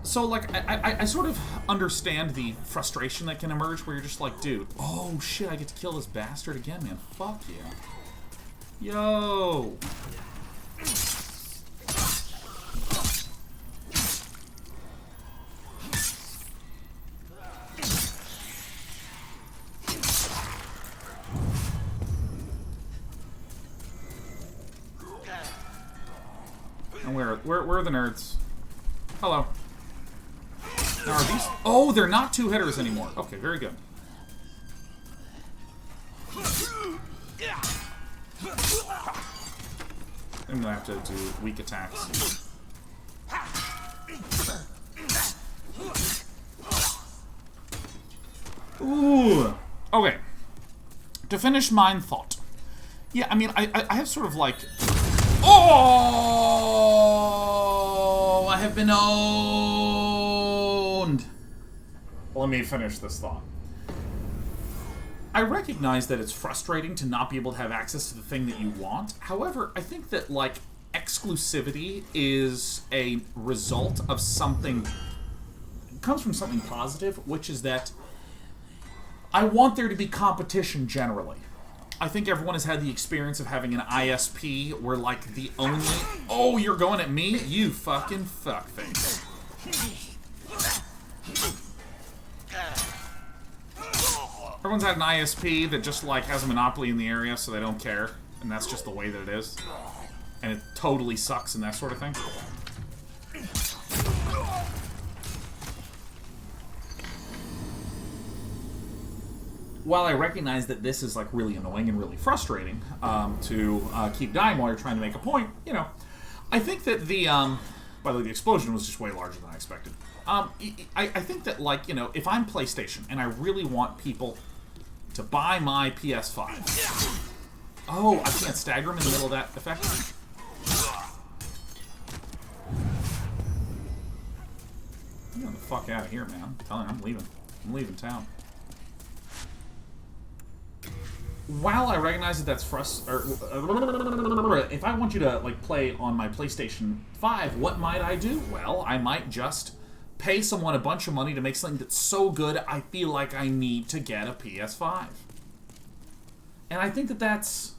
So, like, I sort of understand the frustration that can emerge where you're just like, dude, oh, shit, I get to kill this bastard again, man. Fuck yeah. Yo! And where are the nerds? Hello. Now are these... Oh, they're not two hitters anymore. Okay, very good. I'm gonna have to do weak attacks. Ooh. Okay. To finish Mind Thought. Yeah, I mean, I have sort of like... Oh! I have been owned! Let me finish this thought. I recognize that it's frustrating to not be able to have access to the thing that you want. However, I think that, like, exclusivity is a result of something... It comes from something positive, which is that I want there to be competition generally. I think everyone has had the experience of having an ISP where, like, the only... Oh, you're going at me? You fucking fuckface. Everyone's had an ISP that just, like, has a monopoly in the area, so they don't care. And that's just the way that it is. And it totally sucks and that sort of thing. While I recognize that this is, like, really annoying and really frustrating to keep dying while you're trying to make a point, you know, I think that the, by the way, the explosion was just way larger than I expected. I think that, like, you know, if I'm PlayStation and I really want people to buy my PS5... Oh, I can't stagger him in the middle of that effect? Get the fuck out of here, man. I'm telling you, I'm leaving. I'm leaving town. While I recognize that that's if I want you to, like, play on my PlayStation 5, what might I do? Well, I might just pay someone a bunch of money to make something that's so good I feel like I need to get a PS5. And I think that that's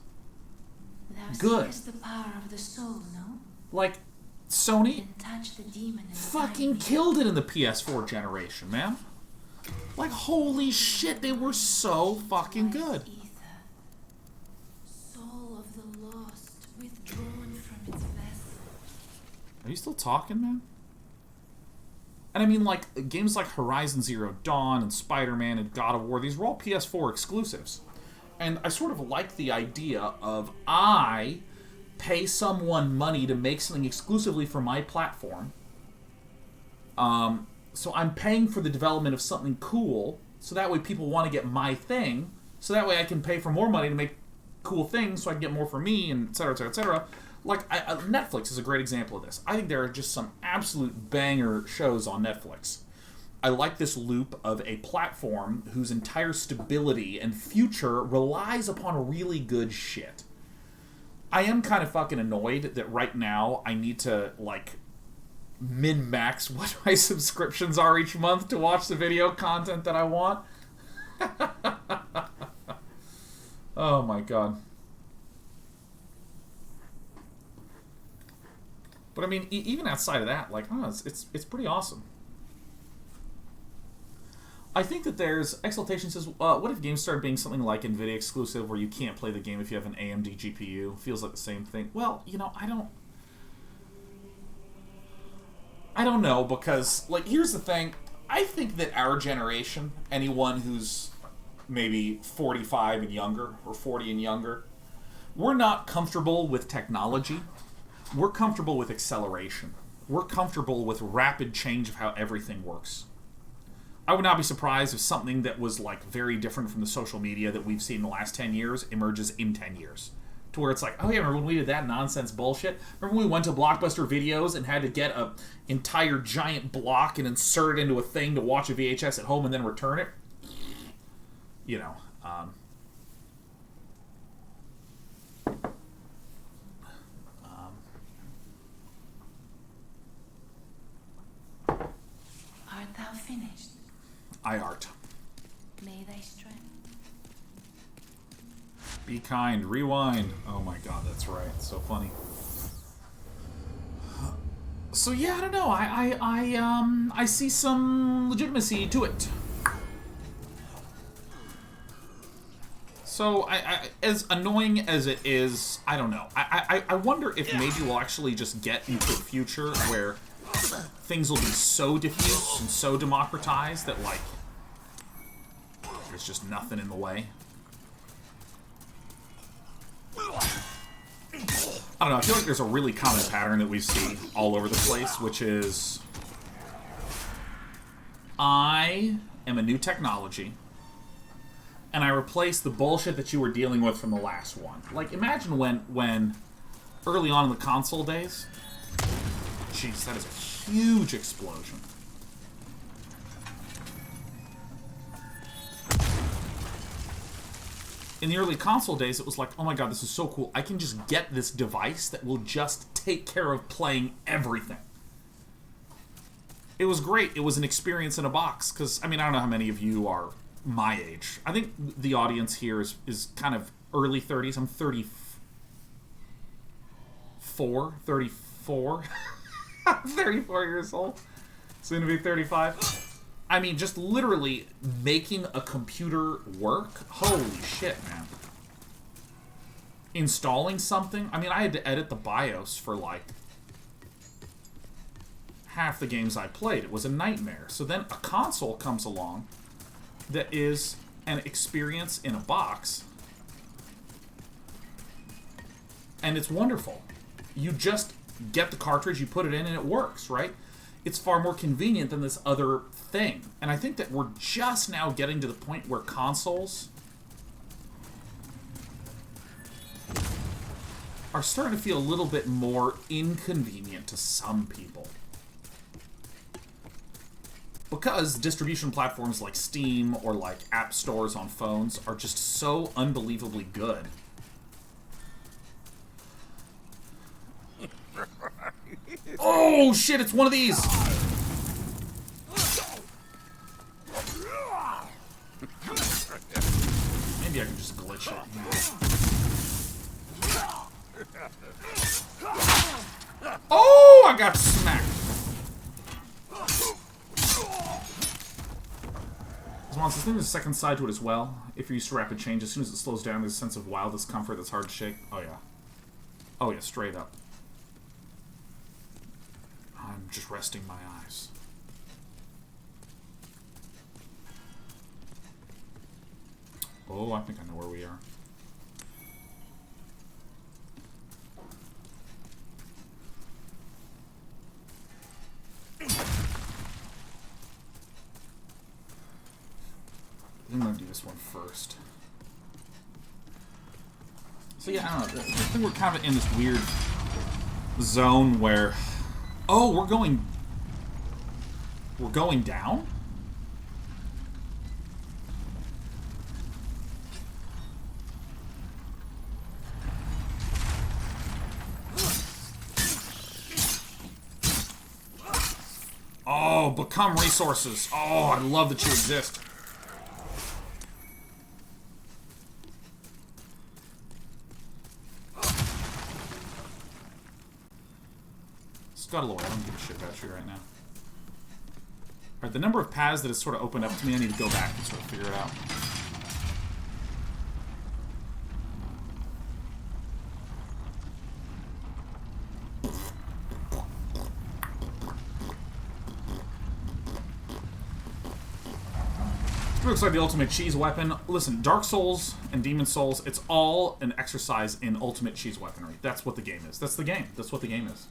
good. The power of the soul, no? Like, Sony Touch the demon and fucking killed it in the PS4 generation, man. Like, holy shit, they were so fucking good. Soul of the lost, withdrawn from its vessel. Are you still talking, man? And I mean, like, games like Horizon Zero Dawn and Spider-Man and God of War, these were all PS4 exclusives. And I sort of like the idea of I pay someone money to make something exclusively for my platform. So I'm paying for the development of something cool, so that way people want to get my thing, so that way I can pay for more money to make cool things, so I can get more for me, and et cetera, et cetera, et cetera. Like, Netflix is a great example of this. I think there are just some absolute banger shows on Netflix. I like this loop of a platform whose entire stability and future relies upon really good shit. I am kind of fucking annoyed that right now I need to, like, min-max what my subscriptions are each month to watch the video content that I want. Oh my god. But I mean, even outside of that, like, oh, it's pretty awesome. I think that there's... Exaltation says, what if games started being something like NVIDIA exclusive where you can't play the game if you have an AMD GPU? Feels like the same thing. Well, you know, I don't know, because, like, here's the thing. I think that our generation, anyone who's maybe 45 and younger, or 40 and younger, we're not comfortable with technology. We're comfortable with acceleration. We're comfortable with rapid change of how everything works. I would not be surprised if something that was, like, very different from the social media that we've seen in the last 10 years emerges in 10 years. To where it's like, oh yeah, remember when we did that nonsense bullshit? Remember when we went to Blockbuster Videos and had to get a entire giant block and insert it into a thing to watch a VHS at home and then return it? You know, Art thou finished? I art. May thy strength. Be kind. Rewind. Oh my god, that's right. So funny. So yeah, I don't know. I see some legitimacy to it. So I as annoying as it is, I don't know. I wonder if maybe we'll actually just get into a future where things will be so diffuse and so democratized that, like, there's just nothing in the way. I don't know, I feel like there's a really common pattern that we see all over the place, which is I am a new technology. and I replace the bullshit that you were dealing with from the last one. Like, imagine when early on in the console days... Jeez, that is a huge explosion. In the early console days, it was like, oh my god, this is so cool. I can just get this device that will just take care of playing everything. It was great. It was an experience in a box. Because, I mean, I don't know how many of you are my age. I think the audience here is kind of early 30s. I'm 34. 34 years old. Soon to be 35. I mean, just literally making a computer work. Holy shit, man. Installing something. I mean, I had to edit the BIOS for, like, half the games I played. It was a nightmare. So then a console comes along that is an experience in a box. And it's wonderful. You just get the cartridge, you put it in, and it works, right? It's far more convenient than this other thing. And I think that we're just now getting to the point where consoles are starting to feel a little bit more inconvenient to some people. Because distribution platforms like Steam or like app stores on phones are just so unbelievably good. Oh shit, it's one of these! Maybe I can just glitch it. Oh, I got smacked. I think there's a second side to it as well. If you're used to rapid change, as soon as it slows down, there's a sense of wild discomfort that's hard to shake. Oh yeah. Oh yeah, straight up. I'm just resting my eyes. Oh, I think I know where we are. I'm gonna do this one first. So yeah, I don't know. I think we're kind of in this weird zone where... Oh, we're going down? Oh, become resources. Oh, I love that you exist. Scuttle, I don't give a shit about you right now. Alright, the number of paths that has sort of opened up to me, I need to go back and sort of figure it out. Looks like the ultimate cheese weapon. Listen, Dark Souls and Demon Souls, it's all an exercise in ultimate cheese weaponry. That's what the game is. That's the game. That's what the game is.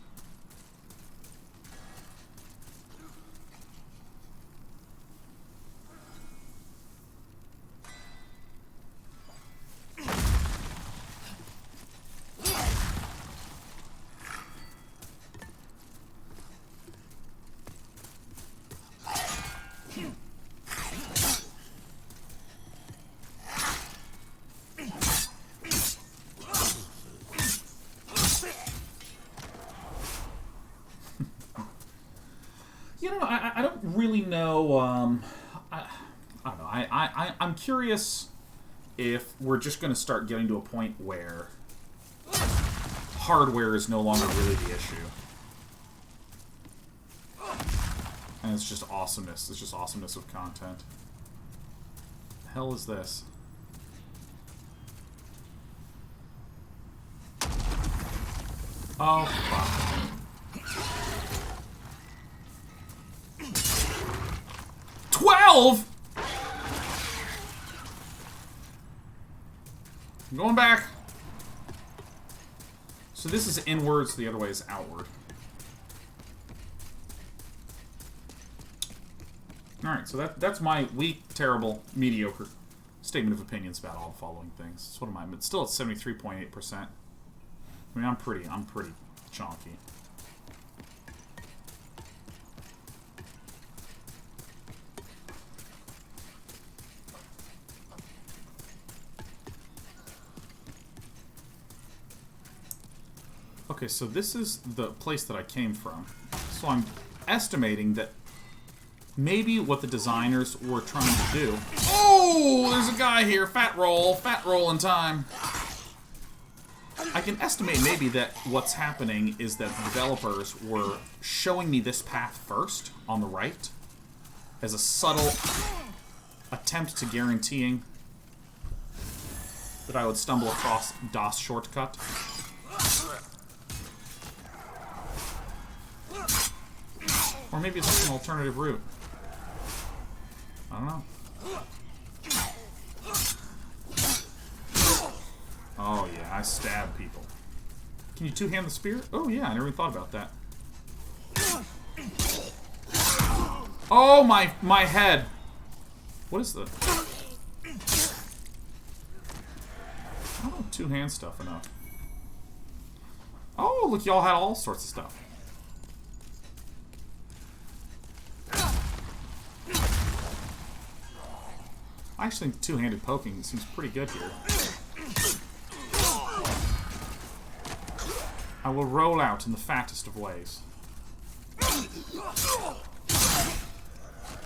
I don't really know, I don't know, I'm curious if we're just going to start getting to a point where hardware is no longer really the issue. And it's just awesomeness. It's just awesomeness of content. The hell is this? Oh, fuck. 12? I'm going back. So this is inwards, the other way is outward. Alright, so that's my weak, terrible, mediocre statement of opinions about all the following things. So what am I? It's still at 73.8%. I mean, I'm pretty chonky. Okay, so this is the place that I came from. So I'm estimating that maybe what the designers were trying to do... Oh, there's a guy here. Fat roll in time. I can estimate maybe that what's happening is that the developers were showing me this path first, on the right, as a subtle attempt to guaranteeing that I would stumble across DOS shortcut. Or maybe it's an alternative route. I don't know. Oh yeah, I stab people. Can you two-hand the spear? Oh yeah, I never even thought about that. Oh my head! What is the... I don't know two-hand stuff enough. Oh, look, y'all had all sorts of stuff. Actually, two-handed poking seems pretty good here. I will roll out in the fattest of ways.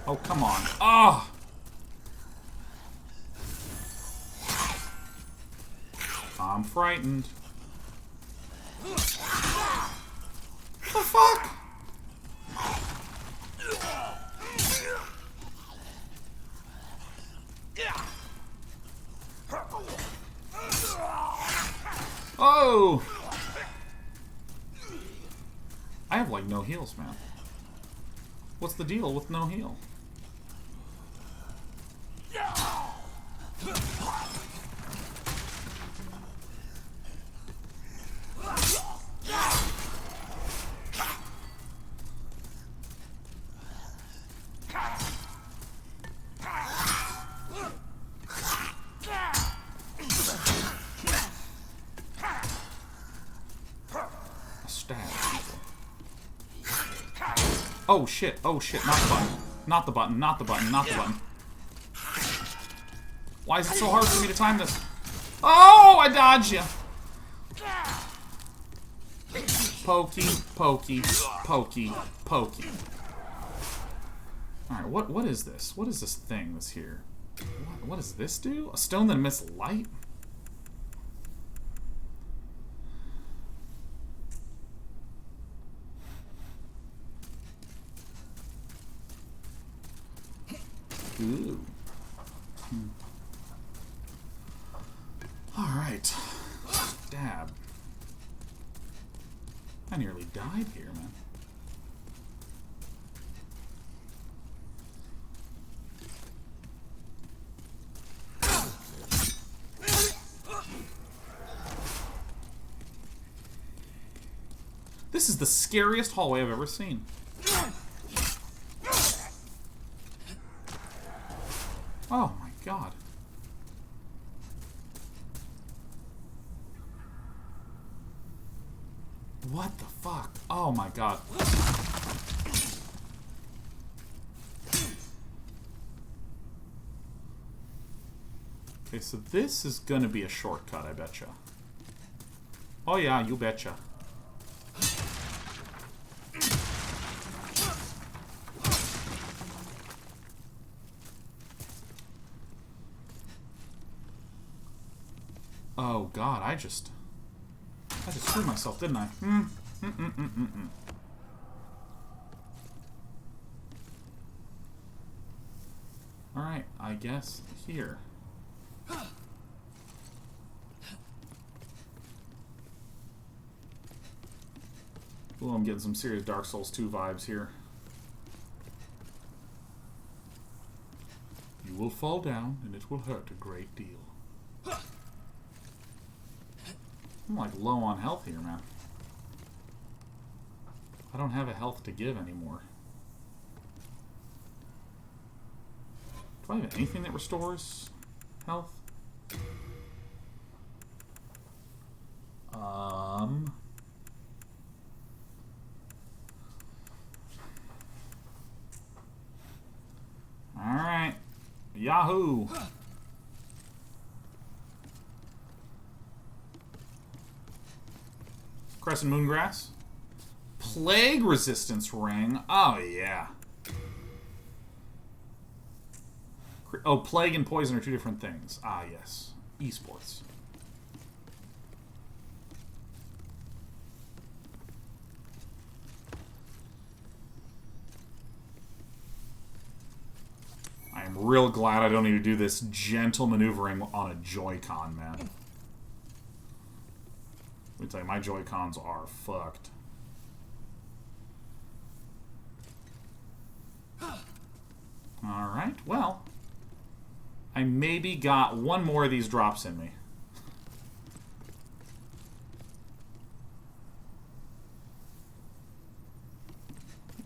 Oh, come on. Ah! I'm frightened. What the fuck? Oh! I have like no heals, man. What's the deal with no heal? Oh shit, not the button. Not the button, not the button, not the button. Why is it so hard for me to time this? Oh, I dodged you. Pokey, pokey, pokey, pokey. Alright, what is this? What is this thing that's here? What does this do? A stone that emits light? Ooh. Alright. Stab. I nearly died here, man. This is the scariest hallway I've ever seen. Oh my god. What the fuck? Oh my god. Okay, so this is gonna be a shortcut, I betcha. Oh yeah, you betcha. Oh god, I just screwed myself, didn't I? Alright, I guess here. Ooh, I'm getting some serious Dark Souls 2 vibes here. You will fall down, and it will hurt a great deal. I'm like low on health here, man. I don't have a health to give anymore. Do I have anything that restores? health. Alright. Yahoo! Crescent Moongrass. Plague Resistance Ring. Oh, yeah. Oh, Plague and Poison are two different things. Ah, yes. Esports. I am real glad I don't need to do this gentle maneuvering on a Joy-Con, man. Let me tell you, my Joy-Cons are fucked. Alright, well. I maybe got one more of these drops in me.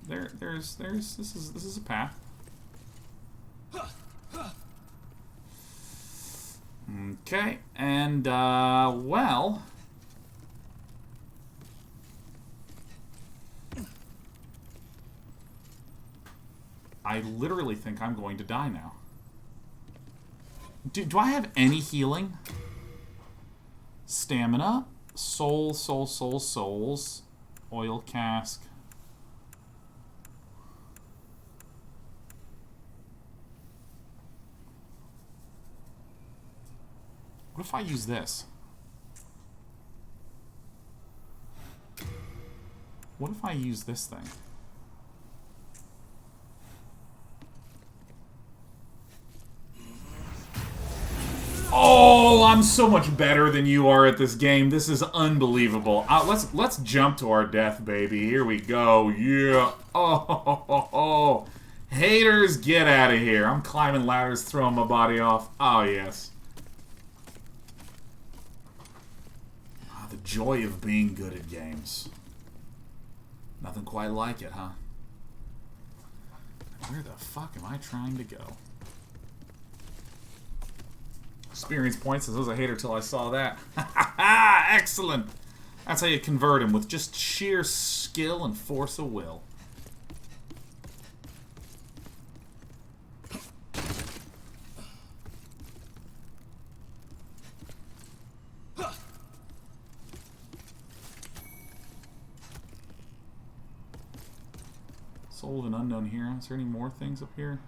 This is a path. Okay, and, well... I literally think I'm going to die now. Do I have any healing? Stamina. Souls. Oil cask. What if I use this? What if I use this thing? Oh, I'm so much better than you are at this game. This is unbelievable. Let's jump to our death, baby. Here we go. Yeah. Oh. Haters, get out of here. I'm climbing ladders, throwing my body off. Oh, yes. The joy of being good at games. Nothing quite like it, huh? Where the fuck am I trying to go? Experience points. I was a hater till I saw that. Excellent. That's how you convert him, with just sheer skill and force of will. Soul of an unknown hero. Is there any more things up here?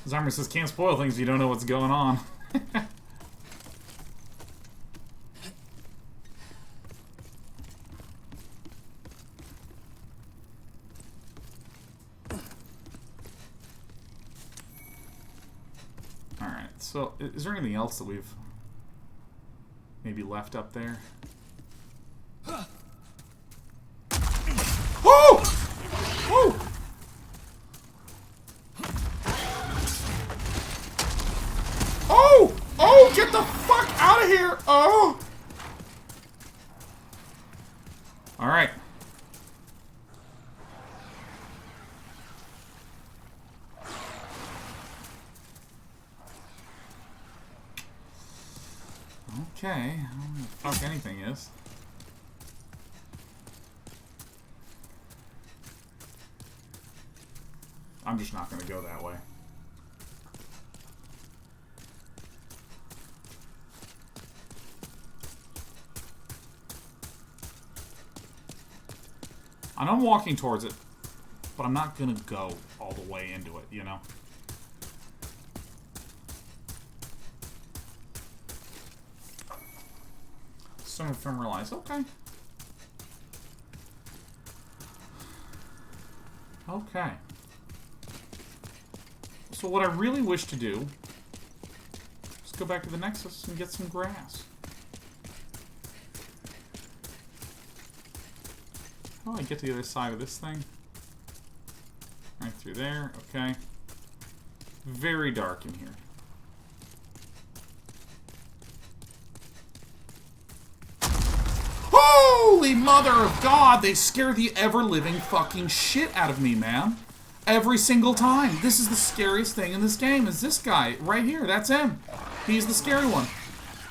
Zymer says, can't spoil things if you don't know what's going on. Alright, so is there anything else that we've maybe left up there? Oh! Oh! Oh, get the fuck out of here! Oh! Alright. Okay, I don't know what the fuck anything is. I'm just not gonna go that way. I know I'm walking towards it, but I'm not gonna go all the way into it, you know? Some ephemeralize. Okay. Okay. So what I really wish to do is go back to the Nexus and get some grass. How do I get to the other side of this thing? Right through there. Okay. Very dark in here. Oh! Holy mother of God, they scare the ever-living fucking shit out of me, man. Every single time. This is the scariest thing in this game, is this guy right here. That's him. He's the scary one.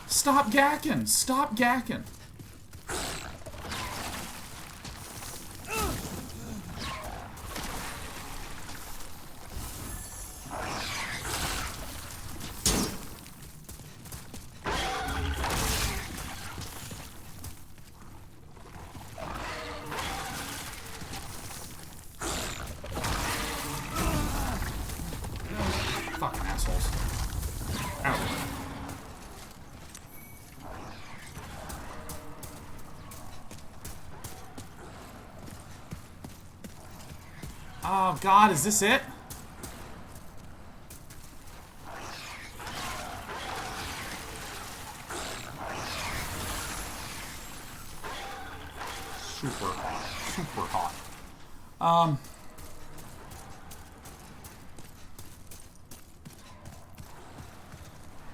Stop gacking. Stop gacking. Fucking assholes. Out. Oh God, is this it? Super hot.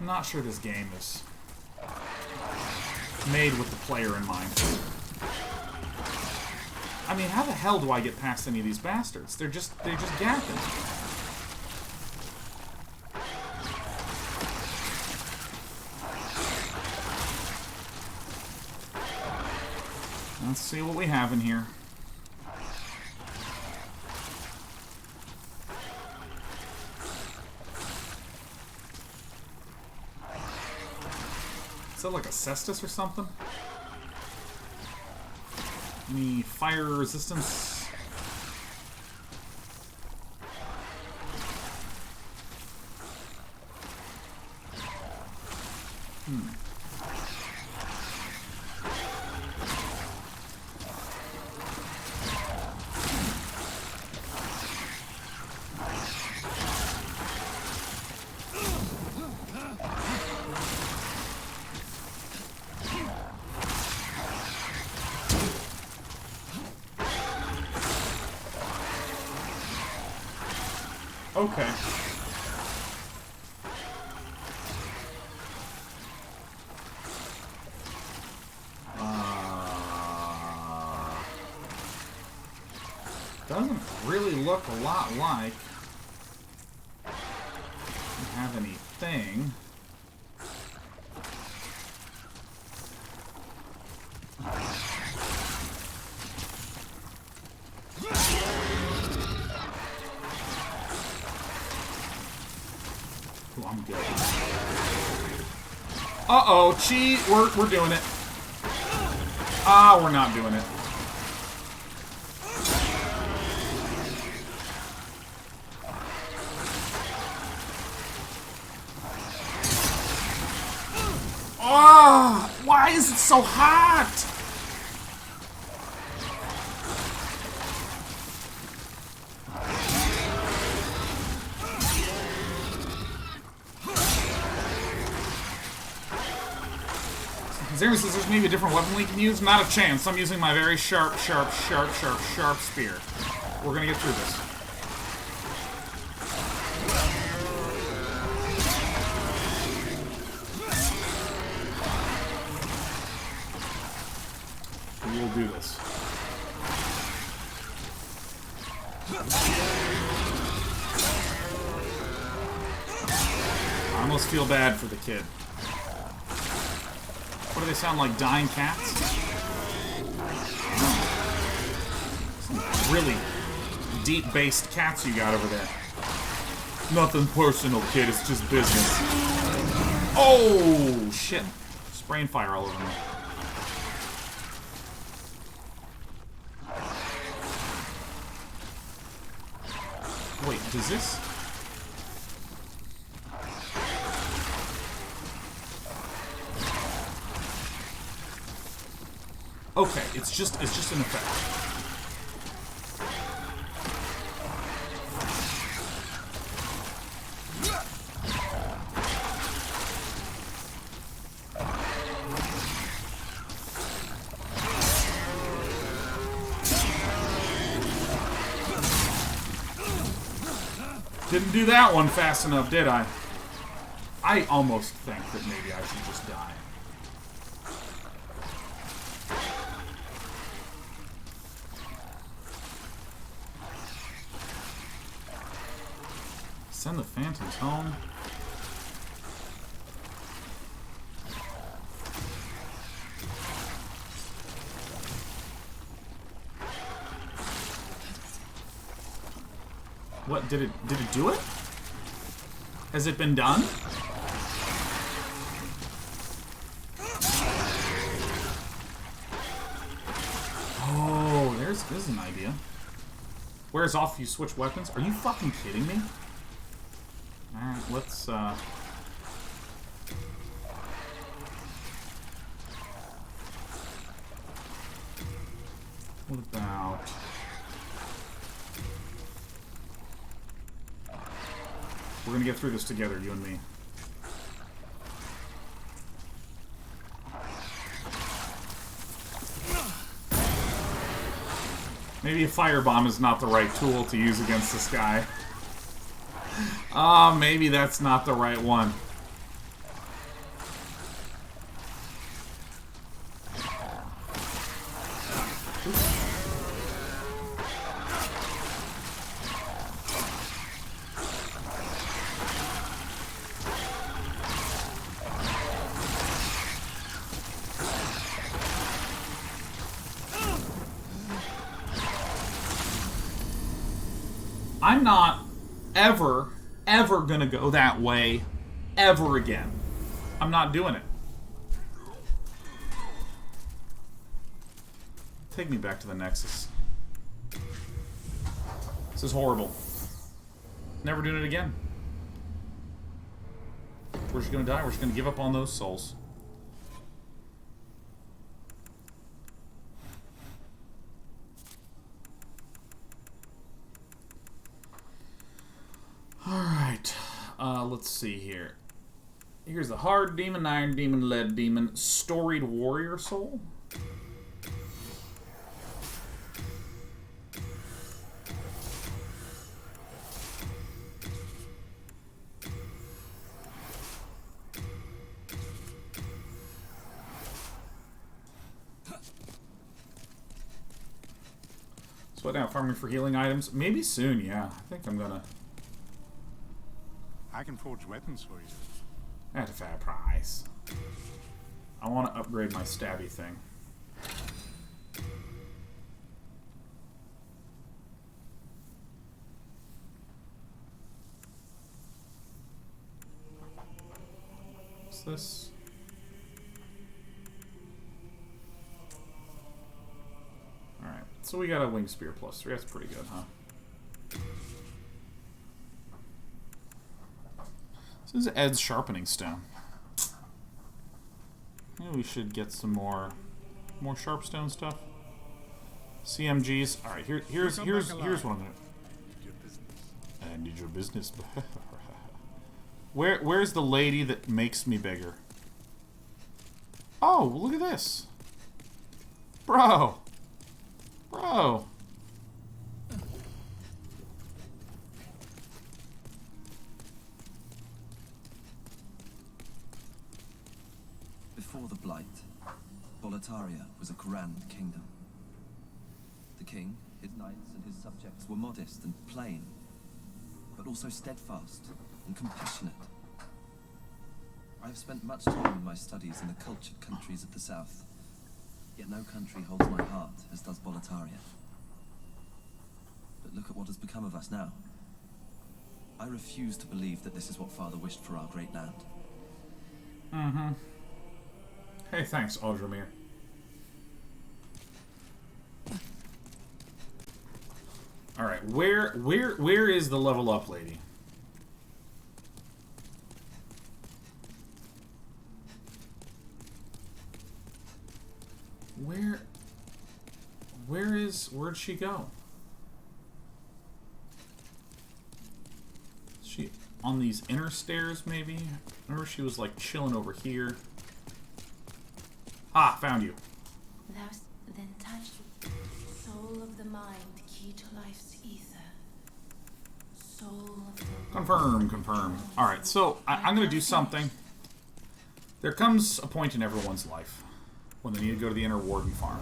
I'm not sure this game is made with the player in mind. I mean, how the hell do I get past any of these bastards? They're just gapping. Let's see what we have in here. Is that like a cestus or something? Any fire resistance? Okay. Doesn't really look a lot like we have anything. Ooh, I'm good. Uh-oh, cheat! We're doing it. Ah, we're not doing it. Oh, why is it so hot? Zero says there's maybe a different weapon we can use. Not a chance. I'm using my very sharp spear. We're gonna get through this. We will do this. I almost feel bad for the kid. What do they sound like? Dying cats? Some really deep-based cats you got over there. Nothing personal, kid. It's just business. Oh, shit. Spraying fire all over me. Wait, does this... Okay, it's just an effect. Didn't do that one fast enough, did I? I almost think that maybe I should just die. Send the phantoms home. What did it do it? Has it been done? Oh, there's an idea. Wears off if you switch weapons. Are you fucking kidding me? Alright, let's what about... We're gonna get through this together, you and me. Maybe a firebomb is not the right tool to use against this guy. Ah, maybe that's not the right one. I'm not ever gonna go that way ever again. I'm not doing it. Take me back to the Nexus. This is horrible. Never doing it again. We're just gonna die. We're just gonna give up on those souls. Alright, let's see here. Here's the Hard Demon, Iron Demon, Lead Demon, Storied Warrior Soul. Slow down, farming for healing items. Maybe soon, yeah. I think I'm gonna... I can forge weapons for you. At a fair price. I want to upgrade my stabby thing. What's this? Alright, so we got a wing spear plus 3. That's pretty good, huh? This is Ed's sharpening stone. Maybe we should get some more sharpstone stuff. CMGs. All right, here's what I'm gonna. I need your business. Where's the lady that makes me bigger? Oh, look at this, bro. Before the Blight, Boletaria was a grand kingdom. The king, his knights, and his subjects were modest and plain, but also steadfast and compassionate. I have spent much time in my studies in the cultured countries of the south, yet no country holds my heart as does Boletaria. But look at what has become of us now. I refuse to believe that this is what Father wished for our great land. Mm-hmm. Hey, thanks, Audramir. All right, where is the level up lady? Where'd she go? Is she on these inner stairs, maybe? Remember she was like chilling over here. Ah, found you. Thou then touched soul of the mind, key to life's ether. Soul of the Confirm. Alright, so I'm going to do something. There comes a point in everyone's life when they need to go to the inner warden farm.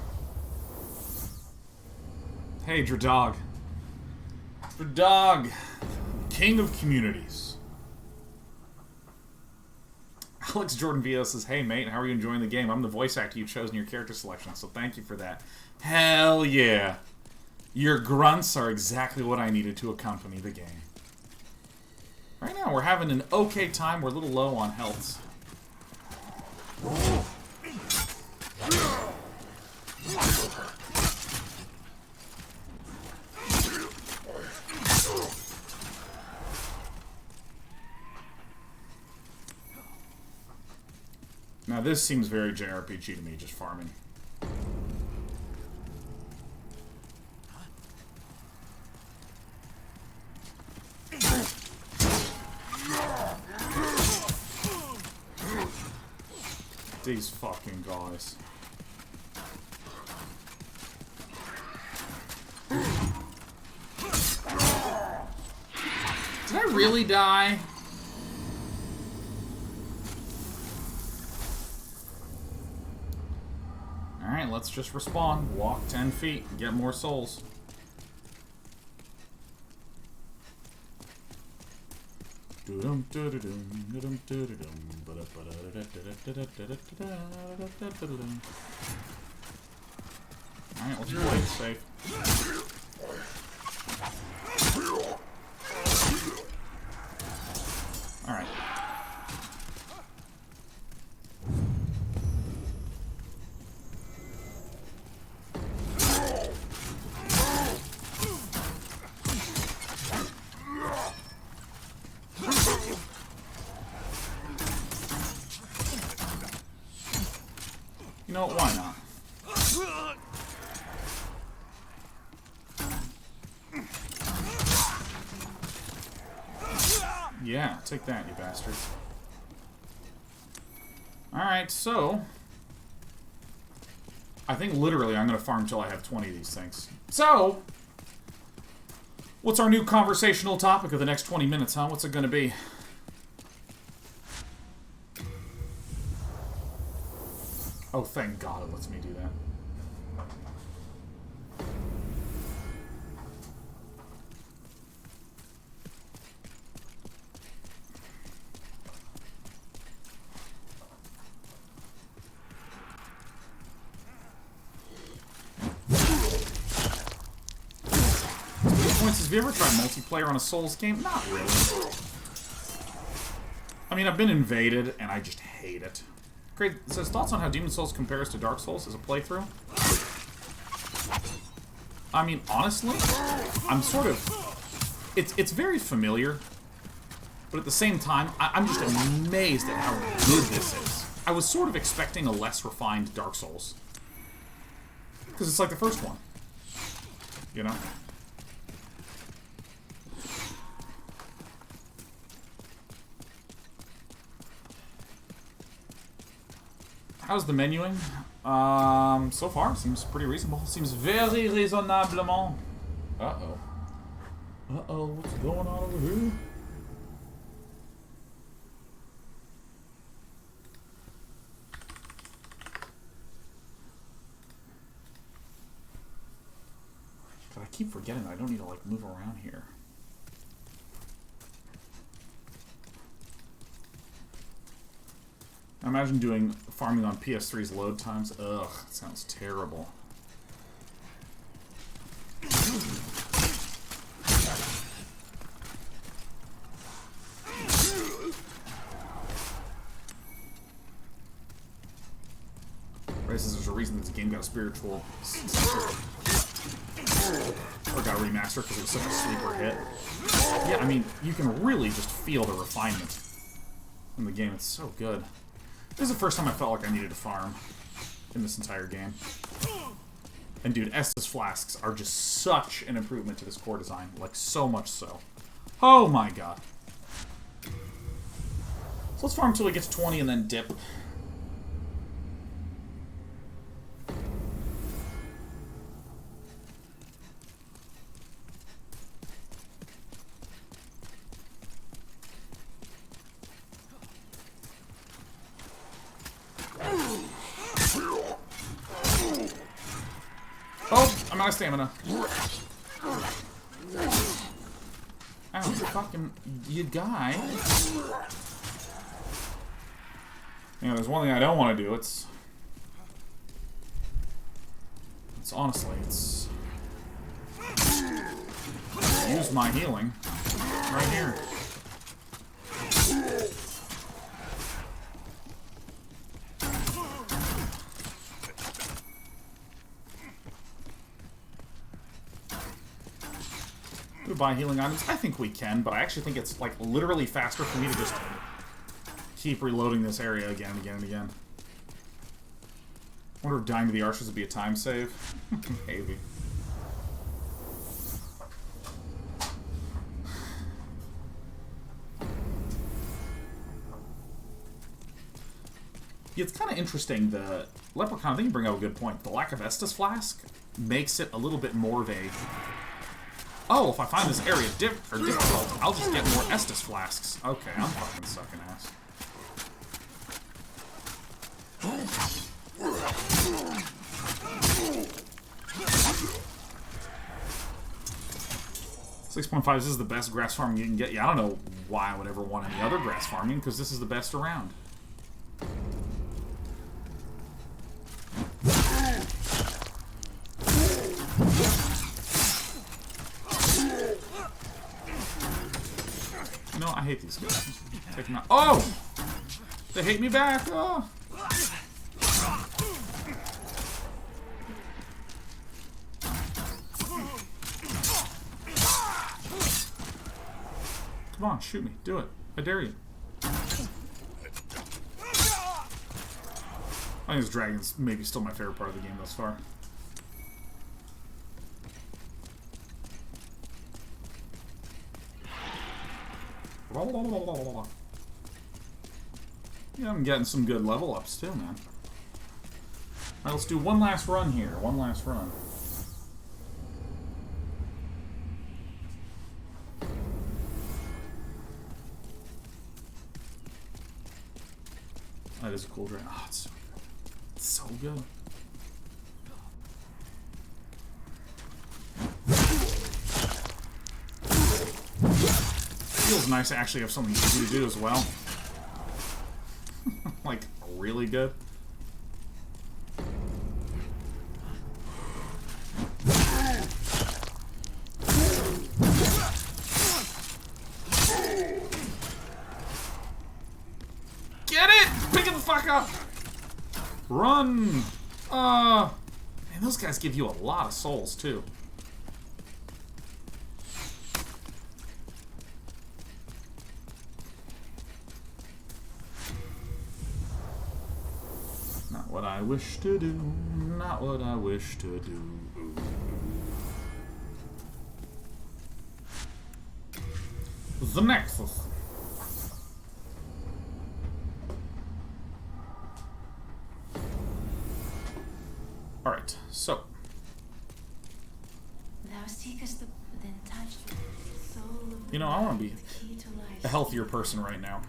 Hey, Dradog. Dradog! King of Communities. Alex Jordan Vito says, hey mate, how are you enjoying the game? I'm the voice actor you chose in your character selection, so thank you for that. Hell yeah. Your grunts are exactly what I needed to accompany the game. Right now, we're having an okay time. We're a little low on healths. Now this seems very JRPG to me, just farming. These fucking guys. Did I really die? Alright, let's just respawn. Walk 10 feet and get more souls. Alright, let's play it safe. Alright. You know what, why not? Yeah, take that, you bastards. Alright, so... I think literally I'm going to farm until I have 20 of these things. So... What's our new conversational topic of the next 20 minutes, huh? What's it going to be? Oh, thank God it lets me do that. Have you ever tried multiplayer on a Souls game? Not really. I mean, I've been invaded, and I just hate it. Great. It says, thoughts on how Demon Souls compares to Dark Souls as a playthrough? I mean, honestly, I'm sort of... It's very familiar, but at the same time, I'm just amazed at how good this is. I was sort of expecting a less refined Dark Souls. Because it's like the first one. You know? How's the menuing? So far, seems pretty reasonable. Seems very raisonnablement. Uh-oh. Uh-oh, what's going on over here? God, I keep forgetting that I don't need to, like, move around here. I imagine doing farming on PS3's load times. Ugh, that sounds terrible. There's a reason this game got a spiritual or got a remaster because it was such a sleeper hit. Yeah, I mean, you can really just feel the refinement in the game. It's so good. This is the first time I felt like I needed to farm in this entire game. And dude, Estus flasks are just such an improvement to this core design. Like, so much so. Oh my god. So let's farm until we get to 20 and then dip. Oh, I'm out of stamina. Ow. fucking... You guy. You know, there's one thing I don't want to do. It's honestly, it's... Use my healing. Right here. Buy healing items? I think we can, but I actually think it's like literally faster for me to just keep reloading this area again and again and again. I wonder if dying to the archers would be a time save. Maybe. Yeah, it's kind of interesting. The Leprechaun, I think you bring up a good point. The lack of Estus Flask makes it a little bit more of a... Oh, if I find this area difficult, I'll just get more Estus Flasks. Okay, I'm fucking sucking ass. $6.5, this is the best grass farming you can get. Yeah, I don't know why I would ever want any other grass farming, because this is the best around. No, I hate these guys. Take them out. Oh! They hate me back! Oh! Come on, shoot me. Do it. I dare you. I think this dragon's maybe still my favorite part of the game thus far. Yeah, I'm getting some good level ups too, man. Alright, let's do one last run here. One last run. That is a cool dragon. Oh, it's so good. Feels nice to actually have something easy to do as well. Like, really good. Get it! Pick it the fuck up! Run! Man, those guys give you a lot of souls, too. Not what I wish to do. Not what I wish to do. The Nexus. Alright, so. Thou seekest the then touch the soul of the You know, I want to be key to life. a healthier person right now.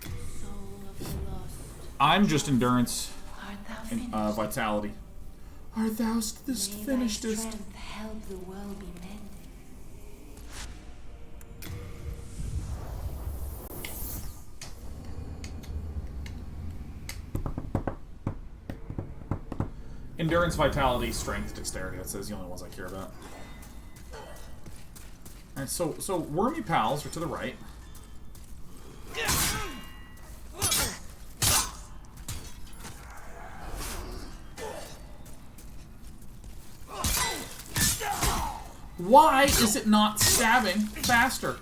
Soul of the lost. I'm just endurance Art thou and finished? vitality. Art thou this May thy finishedest? strength help the world be mended. Endurance, vitality, strength, dexterity. That says the only ones I care about. Alright, so wormy pals are to the right. Why is it not stabbing faster?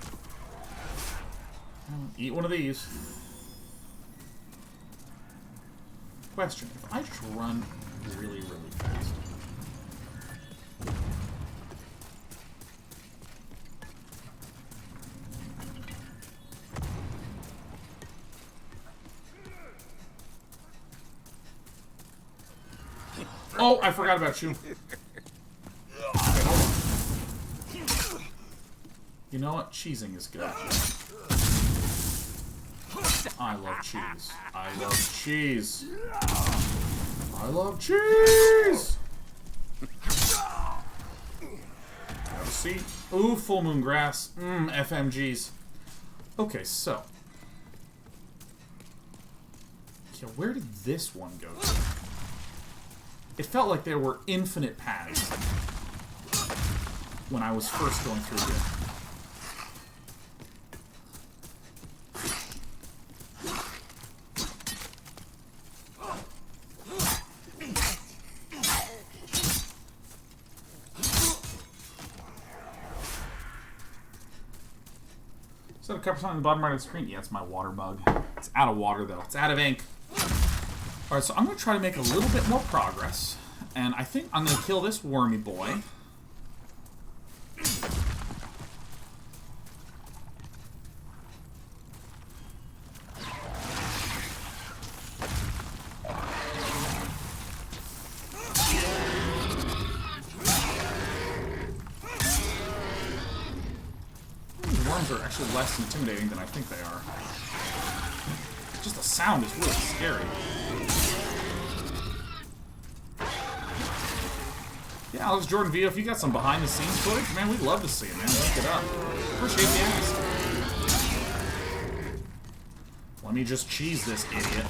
Eat one of these. Question: if I just run really, really fast. Oh, I forgot about you. Okay, hold on. You know what? Cheesing is good. I love cheese. I love cheese. I love cheese! Have a seat. Ooh, full moon grass. FMGs. Okay, so. Okay, where did this one go to? It felt like there were infinite paths when I was first going through here. Is that a cover sign on the bottom right of the screen? Yeah, it's my water mug. It's out of water, though. It's out of ink. Alright, so I'm going to try to make a little bit more progress. And I think I'm going to kill this wormy boy. These worms are actually less intimidating than I think they are. Just the sound is really scary. Yeah, Alex Jordan Vito, if you got some behind-the-scenes footage, man, we'd love to see it, man. Link it up. Appreciate the ask. Let me just cheese this idiot.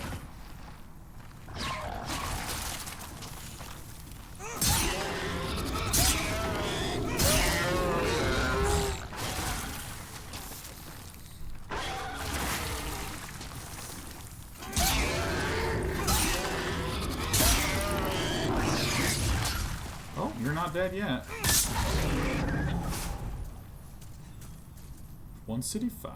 You're not dead yet. 1 City 5.